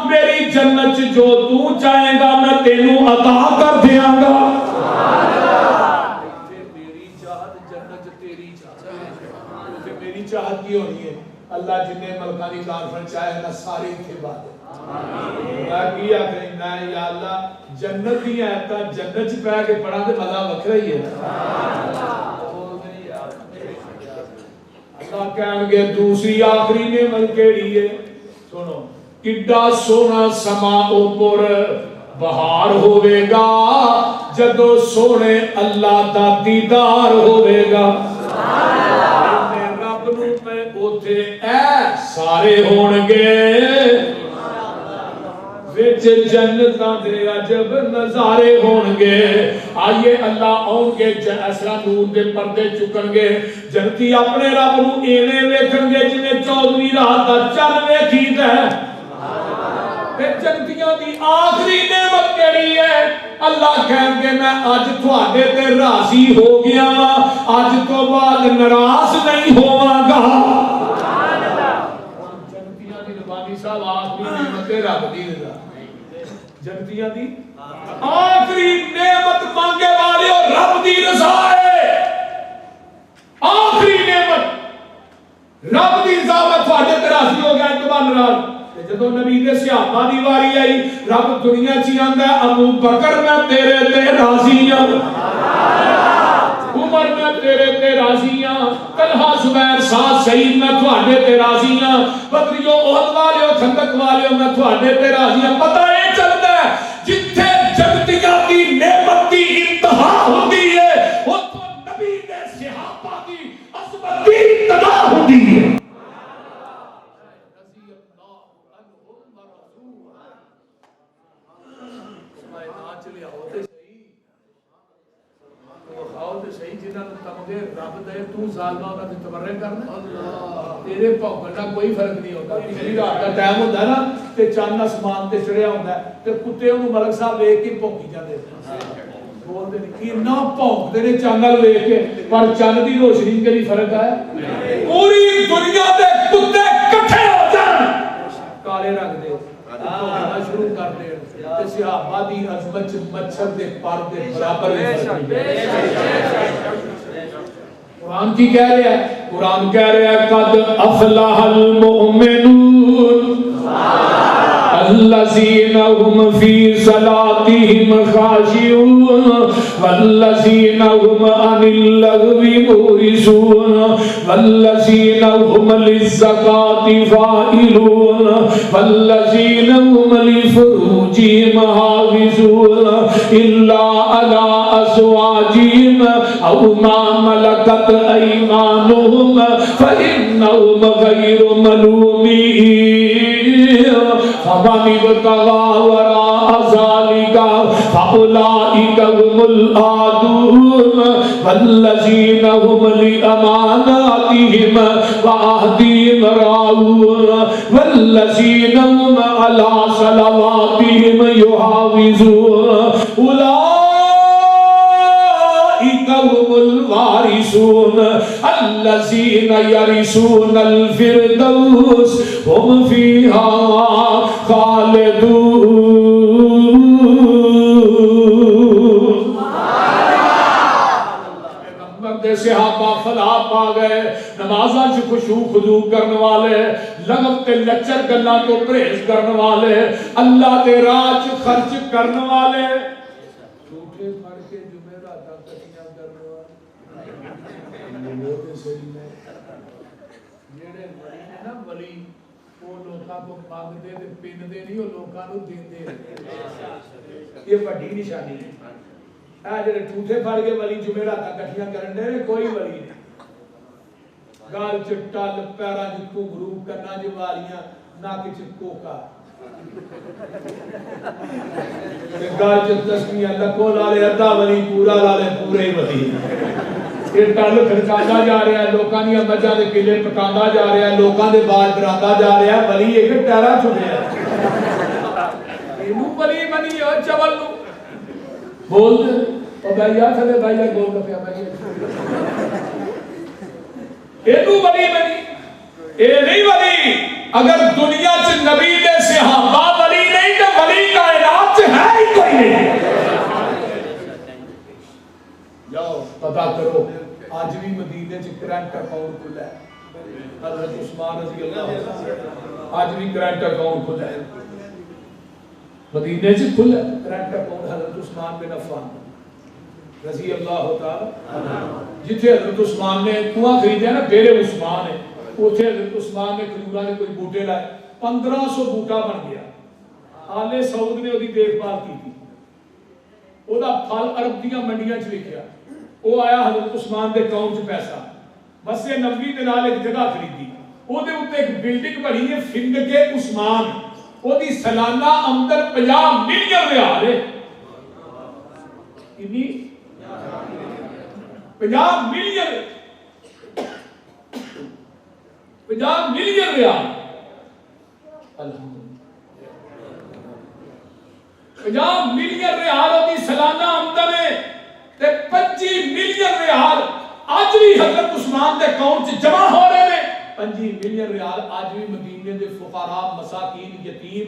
میری جنت جو تو چاہے گا میں تینوں عطا کر دیاں گا. میری چاہت جنت تیری چاہت, میری چاہت کی ہونی ہے اللہ جنہیں ملکاں دی کانفرنس چاہے نا سارے اتنے بات میں کیا کہنا ہے یا اللہ جنت دی آیتاں جنت چ پہ کے پڑھا تے مزہ وکھرا ہی ہے. اللہ کہیں گے دوسری آخری نعمت کیڑی ہے سنو, کڈا سونا سما اوپر بہار ہوے گا, جدو سونے اللہ دا دیدار ہوئے گا رب نو پہ اوتھے اے سارے ہونگے وچ جنتاں دے عجب نظارے ہونگے آئیے اللہ آؤں گے اسرا نور دے پردے چکن گے جنتی اپنے رب نو ایویں ویکھن گے جنہیں 14ویں رات دا چن ویکھیدا ہے جنتیاں دی آخری نعمت کیڑی ہے اللہ کہیں گے میں اج تواڈے تے راضی ہو گیا ہاں اج تو بعد ناراض نہیں ہوواں گا جنتیاں دی ربانی صاحب آخری نعمت رب دی رضا جنتیاں دی آخری نعمت مانگے والے اور رب دی رضا ہے آخری نعمت رب دی رضا میں تواڈے تے راضی ہو گیا تو بعد ناراض جدو نبی دے صحابہ دی واری آئی رب دنیا چی آندا ہے ابو بکر میں تیرے تے راضی ہوں عمر میں تیرے تے راضی ہوں طلحہ زبیر سعد سعید میں تواڈے تے راضی ہوں بدریو احد والے خندق والے میں تواڈے تے راضی ہوں پتہ اے چلدا ہے جتھے جنتیاں دی نعمت دی انتہا ہوندی ہے اوتھوں نبی دے صحابہ دی عظمت دی ابتدا ہوندی ہے تیرے پاؤں کا کوئی فرق نہیں ہوتا پچھلی رات کا ٹائم ہوتا ہے نا تے چند آسمان تے چڑھیا ہوتا ہے تے کتے انہوں ملک صاحب ویکھ کے پھونکی جاندے بولدے نہیں کتنا بھونکدے نے چند نال ویکھ کے پر چند دی روشنی کدی فرق ہے پوری دنیا دے کتے اکٹھے ہو جان کالے رنگ دے بھونکنا شروع کر دے تے صحابہ دی عظمت مچھر دے پر دے برابر قرآن کی کہہ رہے ہیں قرآن کہہ رہے ہیں قد افلح المؤمنون الذين هم في صلاتهم خاشعون والذين هم عن اللغو معرضون والذين هم للزكاة فاعلون والذين هم لفروجهم حافظون إلا على أزواجهم أو ما ملكت أيمانهم فإنهم غير ملومين فمن ابتغى وراء ذلك فأولئك هم العادون والذين هم لأماناتهم وعهدهم راعون والذين هم على صلواتهم يحافظون أولئك هم الوارثون الذين يرثون الفردوس هم فيها خالدون صحابہ فلاح پا گئے نمازاں چ خشوع خضوع کرنے والے لغو تے لچر گلاں تو پرہیز کرنے والے اللہ دے راہ چ خرچ کرنے والے جھوٹے پڑھ کے جمعراتاں کٹیاں کرنے والے جڑے ولی نے نا ولی وہ لوکاں کو مانگدے تے پیندے نہیں وہ لوکاں نوں دیندے یہ بڑی نشانی ہے جڑے ٹوٹے پھڑ کے ولی جمعراتاں کٹھیاں کرن دے کوئی ولی نہیں گال چ ٹل پیراں چ گھنگرو کناں چ والیاں ناک چ کوکا گال چ تسبیح لکھو لالے ادا ولی پورا لالے پورے ولی یہ ٹل کھڑکاندا جا رہا ہے لوکاں دی مجھاں دے قلعے پٹاندا جا رہا ہے لوکاں دے بال ڈراندا جا رہا ہے ولی ایک ٹیرا چھڑیا اینو ولی بنی او چول نو بول دے او بھائی آ چلے بھائی گول کا پیا بھائی اینو ولی بنی اے نہیں ولی اگر دنیا چ نبی دے صحابہ ولی نہیں تے ولی کائنات چ ہے ہی کوئی نہیں جاؤ پتہ کرو آج بھی مدینے چ کرنٹ اکاؤنٹ کھلا ہے حضرت عثمان رضی اللہ عنہ آج بھی کرنٹ اکاؤنٹ کھلا ہے مدینے سے کھلا کرنٹ اکاؤنٹ حضرت عثمان بن عفان رضی اللہ تعالی جتھے حضرت عثمان نے کنواں خریدیا نا ڈیرے عثمان ہے اوتھے حضرت عثمان نے کھجوراں دے کوئی بوٹے لائے 1500 بوٹا بن گیا آلے سعود نے اودی دیکھ بھال کی تھی ਉਹਦਾ ਫਲ ਅਰਬ ਦੀਆਂ ਮੰਡੀਆਂ 'ਚ ਲਿਖਿਆ। ਉਹ ਆਇਆ ਹਜ਼ਰਤ ਉਸਮਾਨ ਦੇ ਅਕਾਊਂਟ 'ਚ ਪੈਸਾ, ਮਸਜਿਦ ਨਬਵੀ ਦੇ ਨਾਲ ਇੱਕ ਜਗ੍ਹਾ ਖਰੀਦੀ, ਉਹਦੇ ਉੱਤੇ ਇੱਕ ਬਿਲਡਿੰਗ ਬਣੀ ਹੈ ਫਿੰਦਕੇ ਉਸਮਾਨ, ਉਹਦੀ ਸਾਲਾਨਾ ਆਮਦਨ 50 ਮਿਲੀਅਨ ਰਿਆਲ ਹੈ। ਕਿੰਨੀ? 50 million 50 million rial. 50 million rial ਉਹਦੀ ਸਾਲਾਨਾ ਆਮਦਨ ਹੈ ਤੇ 25 ਮਿਲੀਅਨ ਰਿਆਲ ਅੱਜ ਵੀ ਹਜ਼ਰਤ ਉਸਮਾਨ ਦੇ ਅਕਾਊਂਟ 'ਚ ਜਮਾ ਹੋ ਰਹੇ ਨੇ। 25 ਮਿਲੀਅਨ ਰਿਆਲ ਅੱਜ ਵੀ ਮਦੀਨੇ ਦੇ ਫੁਕਾਰਾ, ਮਸਾਕੀਨ, ਯਤੀਮ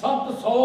700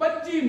25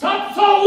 700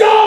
4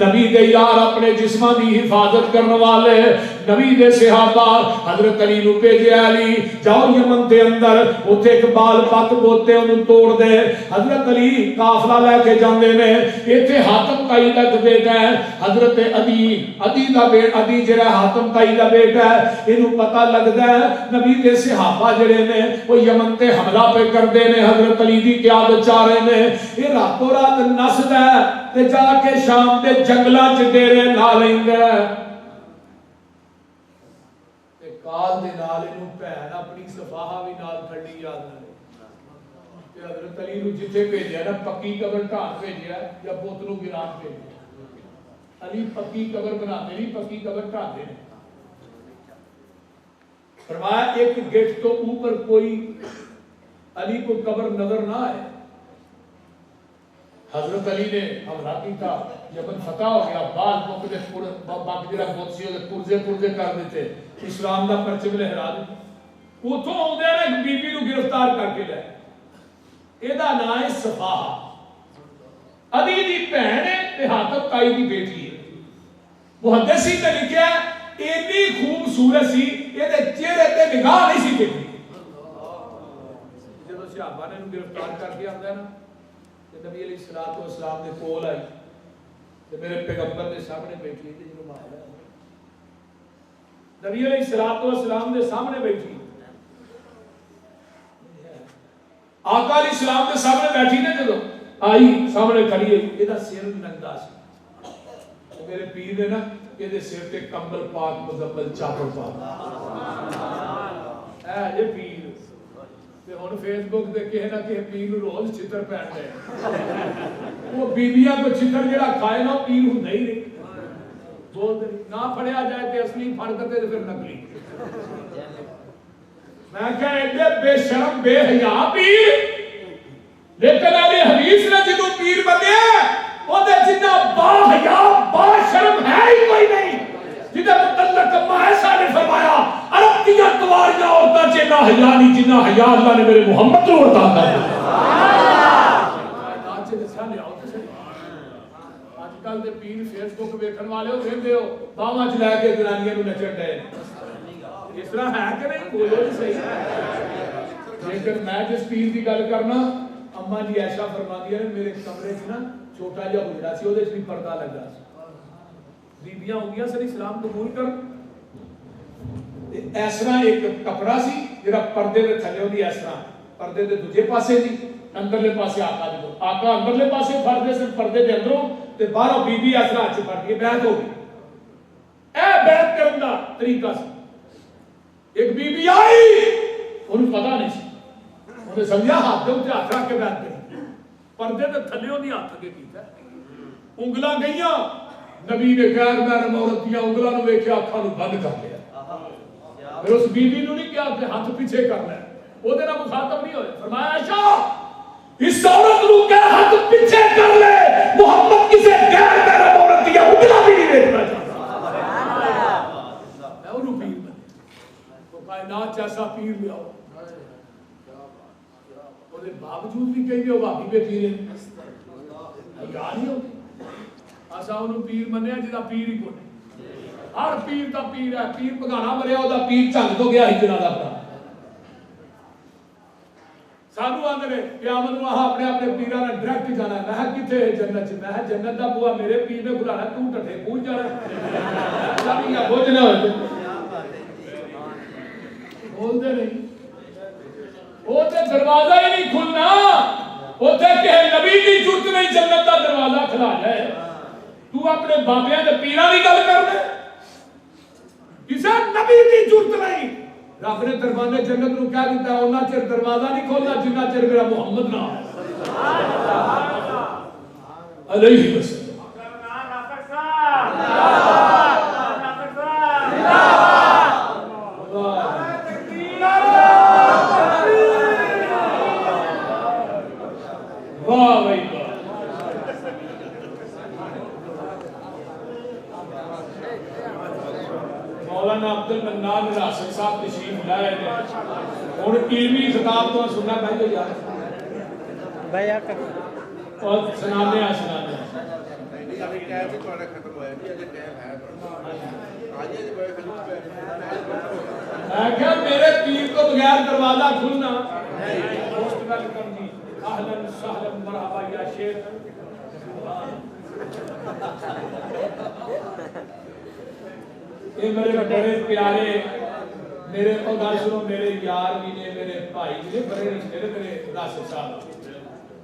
نبی دے یار اپنے جسماں دی حفاظت کرنے والے نبی دے صحابہ حضرت علی نو بھیجے علی جاؤ یمن دے اندر اوتھے ایک بال پت بوتے انہوں توڑ دے حضرت علی قافلہ لے کے جاندے نے ایتھے حاتم تائی دا بیٹا ہے حضرت عدی جڑا حاتم تائی دا بیٹا ہے انہوں پتہ لگدا ہے نبی دے صحابہ جڑے نے وہ یمن تے حملہ پہ کردے نے حضرت علی دی قیادت چاہ رہے نے یہ راتوں رات نسدا ہے تے جا کے شام دے جنگلاں چ ڈیرے لا لیندا ہے تے کال دے نال اینوں بہن اپنی صفاہا وی نال کھڑی یاد نہ تے حضرت علی نو جتھے بھیجیا نا پکی قبر ڈھان بھیجیا یا بت نو گران بھیجیا علی پکی قبر بناتے نہیں پکی قبر ڈھاندے نے فرمایا ایک گیٹ تو اوپر کوئی علی کو قبر نظر نہ آئے حضرت علی نے حملہ کیتا یمن فتح ہو گیا بال مکدے باقی جڑا بت سی پرزے پرزے کر دیتے اسلام دا پرچم لہرا دتے اوتھوں اوندے نے ایک بی بی نو گرفتار کر کے لے ایدا نام ہے صفاہا علی دی بہن ہے تے حاتم تائی دی بیٹی ہے محدثین نے لکھا ہے اتنی خوبصورت سی ایدے چہرے تے نگاہ نہیں سی ٹکتی جب صحابہ نے گرفتار کر کے آندا ہے نا تے نبی علیہ الصلوۃ والسلام دے کول آئی تے میرے پیغمبر دے سامنے بیٹھی تے جنوں مار لیا نبی علیہ الصلوۃ والسلام دے سامنے بیٹھی آقا علیہ السلام دے سامنے بیٹھی نے جدوں آئی سامنے کھڑی ہے ایدا سر ننگا سی میرے پیر نے نا یہ سر تے کمبل پاک مزمل چادر پاک اے یہ پیر تے ہن فیس بک تے کہے نہ کہ پیر روز چتر پہن دے وہ بیبیاں کو چتر جڑا کھائے نا پیر ہوندا ہی نہیں بول دے نہ پڑھیا جائے تے اصلی پڑھ کرتے تے پھر نقلی میں کہا ایڈے بے شرم بے حیا پیر لیکن علی حدیث نے جدوں پیر بنیا وہ دے جنہ با حیا با شرم ہے ہی کوئی نہیں جدہ متعلق ماہشہ نے فرمایا عرب کی اتواریاں عورتاں جنہ حیا نہیں جنہ حیا اللہ نے میرے محمد کو عطا کر آج کل دے پیر فیس بک ویکھن والے ہو ویندے ہو باواں چ لے کے جنانیاں نوں نچن ڈے اس طرح ہے کہ نہیں بولو جی صحیح لیکن میں جس پیر کی گل کرنا اما جی عائشہ فرماندی ہے میرے کمرے چ نا چھوٹا جہا حجرا سی اودے چ بھی پردہ لگا سی بیبیاں ہوندیاں سن اسلام قبول کر اس طرح ایک کپڑا سی جڑا پردے دے تھلے ہوندی اس طرح پردے دے دوجے پاسے دی اندرلے پاسے آقا دی آقا اندرلے پاسے پردے سے پردے دے اندروں تے باہروں بی بی اس طرح اچ پڑھ کے بیعت ہو گئی اے بیعت کرن دا طریقہ سی ایک بی بی آئی انہوں پتہ نہیں سی انہیں سمجھا ہاتھ دے اتے ہاتھ رکھ کے بیعت کری پردے تے تھلے ہوندی ہاتھ اگے کیتا انگلاں گئیاں نبی نے غیر محرم عورت دیاں انگلاں نوں ویکھیا اکھاں نوں بند کر لیا پھر اس بی بی نوں نہیں کہا کہ ہاتھ پیچھے کر لے او دے نال مخاطب نہیں ہوئے فرمایا عائشہ اس عورت نوں کہ ہاتھ پیچھے کر لے محمد کسے غیر محرم عورت دیاں انگلاں بھی نہیں دیکھنا چاہتا میں انہوں پیر بنے تو کائنات جیسا پیر لیا ہو اور باوجود بھی کہیں گے وہ بھابی پہ پیر ہے یاد ہی ہوتی آسا انہوں پیر منیا جدا پیر ہی کو نہیں ہر پیر دا پیر ہے پیر پگانا مریا ہو دا پیر چنگ تو گیا ہی جنا دا پرا سانو آندے نے قیامت نو اپنے اپنے پیراں نے ڈائریکٹ جانا ہے میں کتے جنت چ میں جنت دا بوا میرے پیر نے بلانا تو ٹٹھے پہنچ جانا ساری یا بوجھ نہ ہوئے بول دے نہیں وہ تے دروازہ ہی نہیں کھلنا وہ تے کہ نبی دی جرت نہیں جنت دا دروازہ کھلا جائے تو اپنے بابیاں دے پیراں دی گل کر دے کسے نبی دی جرت نہیں رب نے دروازے جنت نو کہہ دیتا ہے انہاں چر دروازہ نہیں کھولنا جنہ چر میرا محمد نہ علیہ وسلم مولانا عبد المنان راشد صاحب تشریف لائے ہیں اور علمی خطاب تو سننا بھائی یار اور سنانے میرے پیر کو بغیر دروازہ کھلنا موسٹ ویلکم جی اہلاً سہلاً مرحبا یا شیخ یہ میرے بڑے پیارے میرے خدا سنو میرے یار بھی نے میرے بھائی بھی نے بڑے رشتے نے میرے راشد صاحب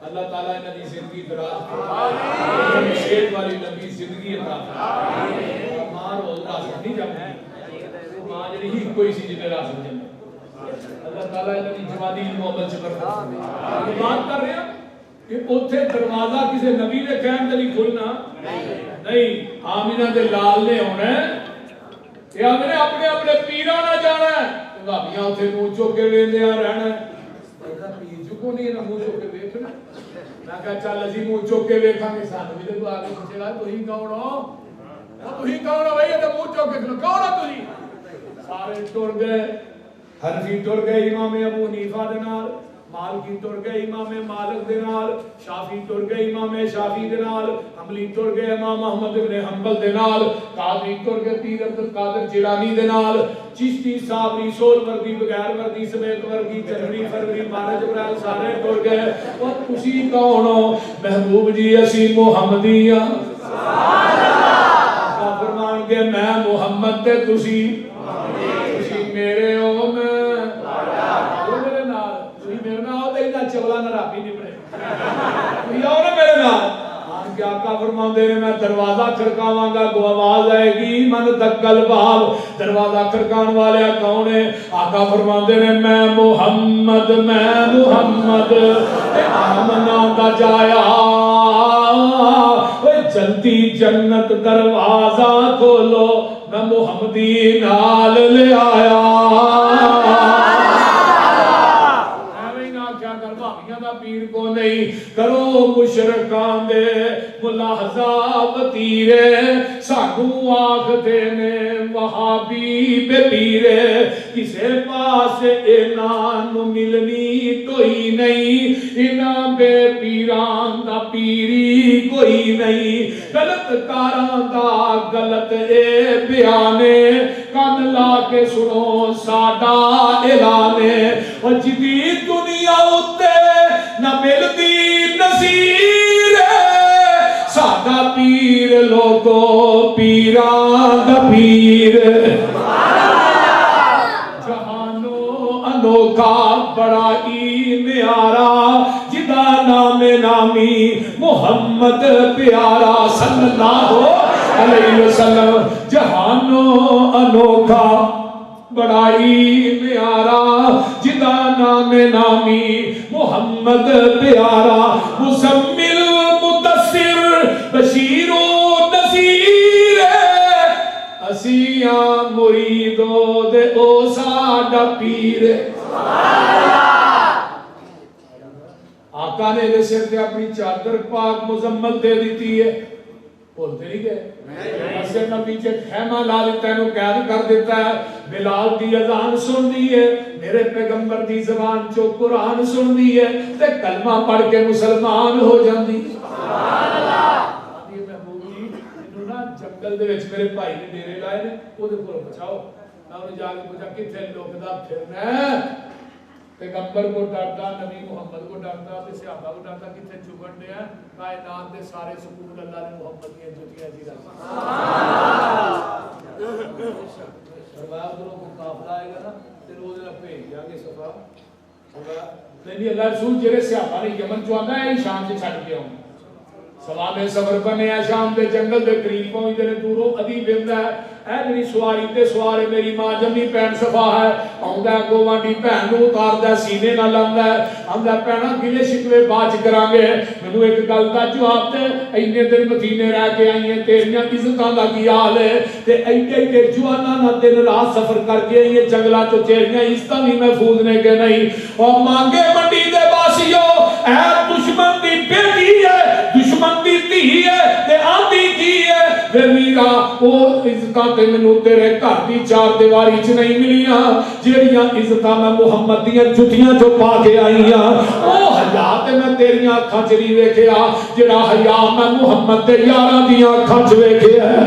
اللہ تعالیٰ انہوں نے زندگی دراز فرمائے شیخ والی نبی زندگی عطا فرمائے ماں روز راشد نہیں جمعی ماں جڑی ہی کوئی سی جنہیں راشد جمعی اللہ تعالیٰ انہوں نے جوانی محمد سے فرمائے یہ بات کر رہے ہیں کہ اتھے دروازہ کسی نبی نے قائم دلی کھلنا نہیں آمینہ دے لال نے ہونا ہے یا میں نے اپنے اپنے پیران نہ جانا ہے بھابیاں اتھے منہ چوک کے ویندیاں رہنا ہے ایسا پیر چکو نہیں ہے منہ چوک کے ویکھنا میں کہا چل اسی منہ چوک کے ویکھاں گے سانو بھی تو آگے پوچھے گا تو ہی کون ہو تو ہی کون ہو بھائی تو منہ چوک کے کھلو کون ہو تو ہی سارے ٹر گئے حنفی ٹر گئے امام ابو حنیفہ دے نال مالکی ٹر گئے امام مالک دے نال شافعی ٹر گئے امام شافعی دے نال حنبلی ٹر گئے امام احمد بن حنبل دے نال قاضی ٹر گئے پیر عبد القادر جیلانی دے نال چشتی صابری سول وردی بغیر وردی سمیت وردی جنوری فروری مارچ اپریل سارے ٹر گئے اور تسی کون ہو محبوب جی اسی محمدی ہاں سبحان اللہ فرمان کے میں محمد تے تسی میرے ہو میں چولا نہ رابی نہیں بڑے یہ اور میرے نال آن کے آقا فرمان دے رہے میں دروازہ کھڑکاواں گا کو آواز آئے گی من دکل باب دروازہ کھڑکان والے کون ہے آقا فرمان دے رہے میں محمد آمنہ دا جایا جلدی جنت دروازہ کھولو میں محمدی نال لے آیا پیر کو نہیں کرو مشرکان دے ملاحظہ وطیرے سانو آختے نے وہابی بے پیرے کسے پاس انان ملنی کوئی نہیں انہاں بے پیران دا پیری کوئی نہیں غلط کاران دا غلط اے بیانے کان لا کے سنو ساڈا اعلانے اور جدید دنیا اتے نہ ملتی نصیر سادہ پیر لوگو پیران دا پیر جہانو انوکھا بڑا نیارا جدا نام نامی محمد پیارا صلی اللہ علیہ وسلم جہانو انوکھا بڑائی نیارا جدا نام نامی محمد پیارا مزمل مدثر بشیر و نذیر اسیاں مریدو دے او ساڈا پیر آقا نے دے سر تے اپنی چادر پاک مزمل دے دیتی ہے بولتے نہیں گئے مسجد میں پیچھے خیمہ لا دیتا ہے انہوں قید کر دیتا ہے بلال دی اذان سن دی ہے میرے پیغمبر دی زبان چو قرآن سن دی ہے تے کلمہ پڑھ کے مسلمان ہو جاندی سبحان اللہ یہ محبوب جی انہوں نا جنگل دے وچ میرے بھائی نے ڈیرے لائے نے وہ دے کول بچاؤ میں انہوں جا کے پوچھا کتنے لوگ دا پھرنا ہے پیغمبر کو ڈرتا نبی محمد کو ڈرتا تے صحابہ کو ڈرتا کتنے چگڑ دے ہیں کائنات دے سارے سکول اللہ نے محمد کی جوتیاں دی رکھا سرباب دلوں کو قافلہ آئے گا نا تے روز نہ بھیج جا کے صفا لیکن اللہ رسول جڑے صحابہ نے یمن جو آندا ہے شام سے چھڈ کے آؤں سوا میں سفر کرنے ہیں شام دے جنگل دے قریب پہنچ دے دوروں ادی ویندا ہے اے میری سواری تے سوارے میری ماں جمی پین صفا ہے آندا گوانڈی بہن نو اتاردا سینے نال لاندا ہے آندا پینا گلے شکوے باج کران گے مینوں ایک گل دا جواب تے اینے دن مدینے رہ کے آئی ہیں تیریاں عزتاں دا کی حال ہے تے ایڈے جواناں نال دن رات سفر کر کے آئی ہیں جنگلاں چوں تیریاں عزتاں بھی محفوظ نے کہ نہیں او مانگے منڈی دے باسیو اے دشمن دی بیٹی ہے دشمن دی دھی ہے تے آندی کی ہے وے میرا او عزتاں تے مینوں تیرے گھر دی چار دیواری چ نہیں ملیاں جیڑیاں عزتاں میں محمد دیاں جُتیاں جو پا کے آئی ہاں او حیات تے میں تیریاں اکھاں چ نہیں ویکھیا جڑا حیا میں محمد دے یاراں دیاں اکھاں چ ویکھیا ہے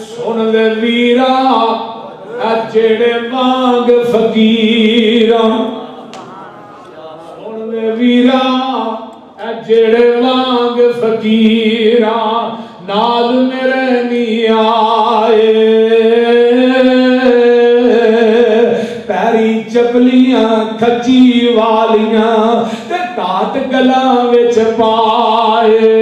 سن لے ویرا اے جڑے وانگ فقیراں سن لے ویرا اے جڑے وانگ فقیراں نال میرے نہیں آئے پیری چپلیاں کھچی والیاں تے ٹاٹ گلاں وچ پائے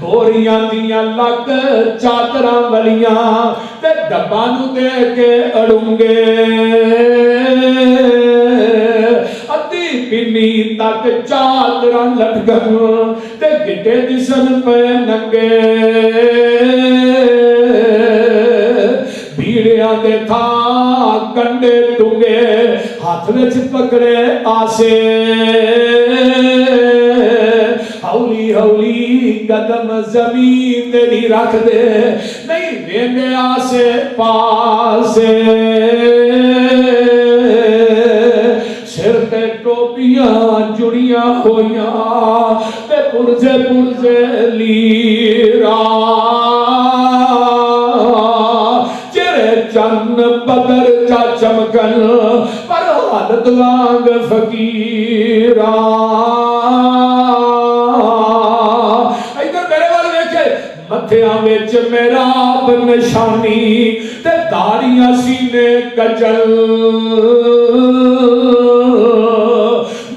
بوریاں دیاں لک چادراں ولیاں تے ڈباں نو دے کے اڑونگے ادھی پنی تک چادراں لٹکن تے گٹے دسن پہ ننگے بھیڑیاں دے تھا کنڈے ٹنگے ہاتھ وچ پکڑے آسے ہولی ہولی قدم زمین تے نہیں رکھ دے نہیں ویندے آسے پاسے سر تے ٹوپیاں جڑیاں ہویاں تے پرزے پرزے لیرا چرے چند بدر جا چمکن پر حالت وانگ فقیراں ادھر میرے والے دیکھے متھیاں وچ محراب نشانی تے داڑیاں سینے کجل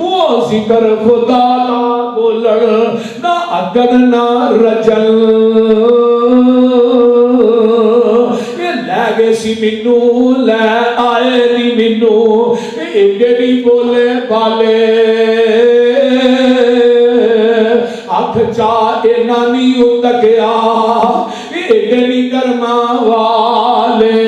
منہ ذکر خدا نہ بولن نہ اگن نہ رجل یہ لے گئے سی مینو لے آئے نی مینو ایڈے نہیں بولے بالے ہاتھ چاہے نانی اتکیا ایڈے نہیں گرما والے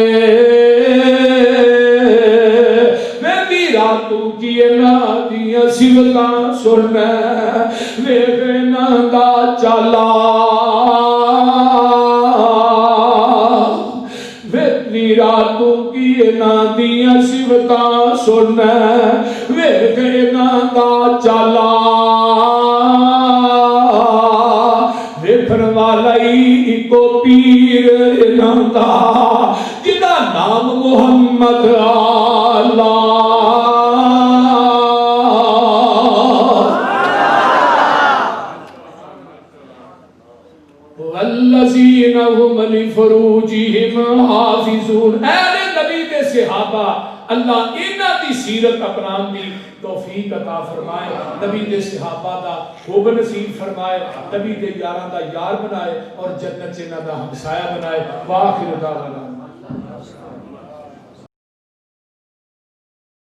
میں میرا تو کیے نا دیا سیوتاں سننا ویخے نا دا چالا میرا تو کیے نا دیا سیوتاں سننا ویخے نا دا چالا ویکھن والا ہی کو پیر نامدا جدا نام محمد اللہ والذین هم لفروجہم حافظون اے نبی دے صحابہ اللہ انہاں دی سیرت اپنان دی توفیق عطا فرمائے نبی دے صحابہ دا خوب نصیب فرمائے نبی دے یاراں دا یار بنائے اور جنت جنہ دا ہمسایہ بنائے وآخر دعوانا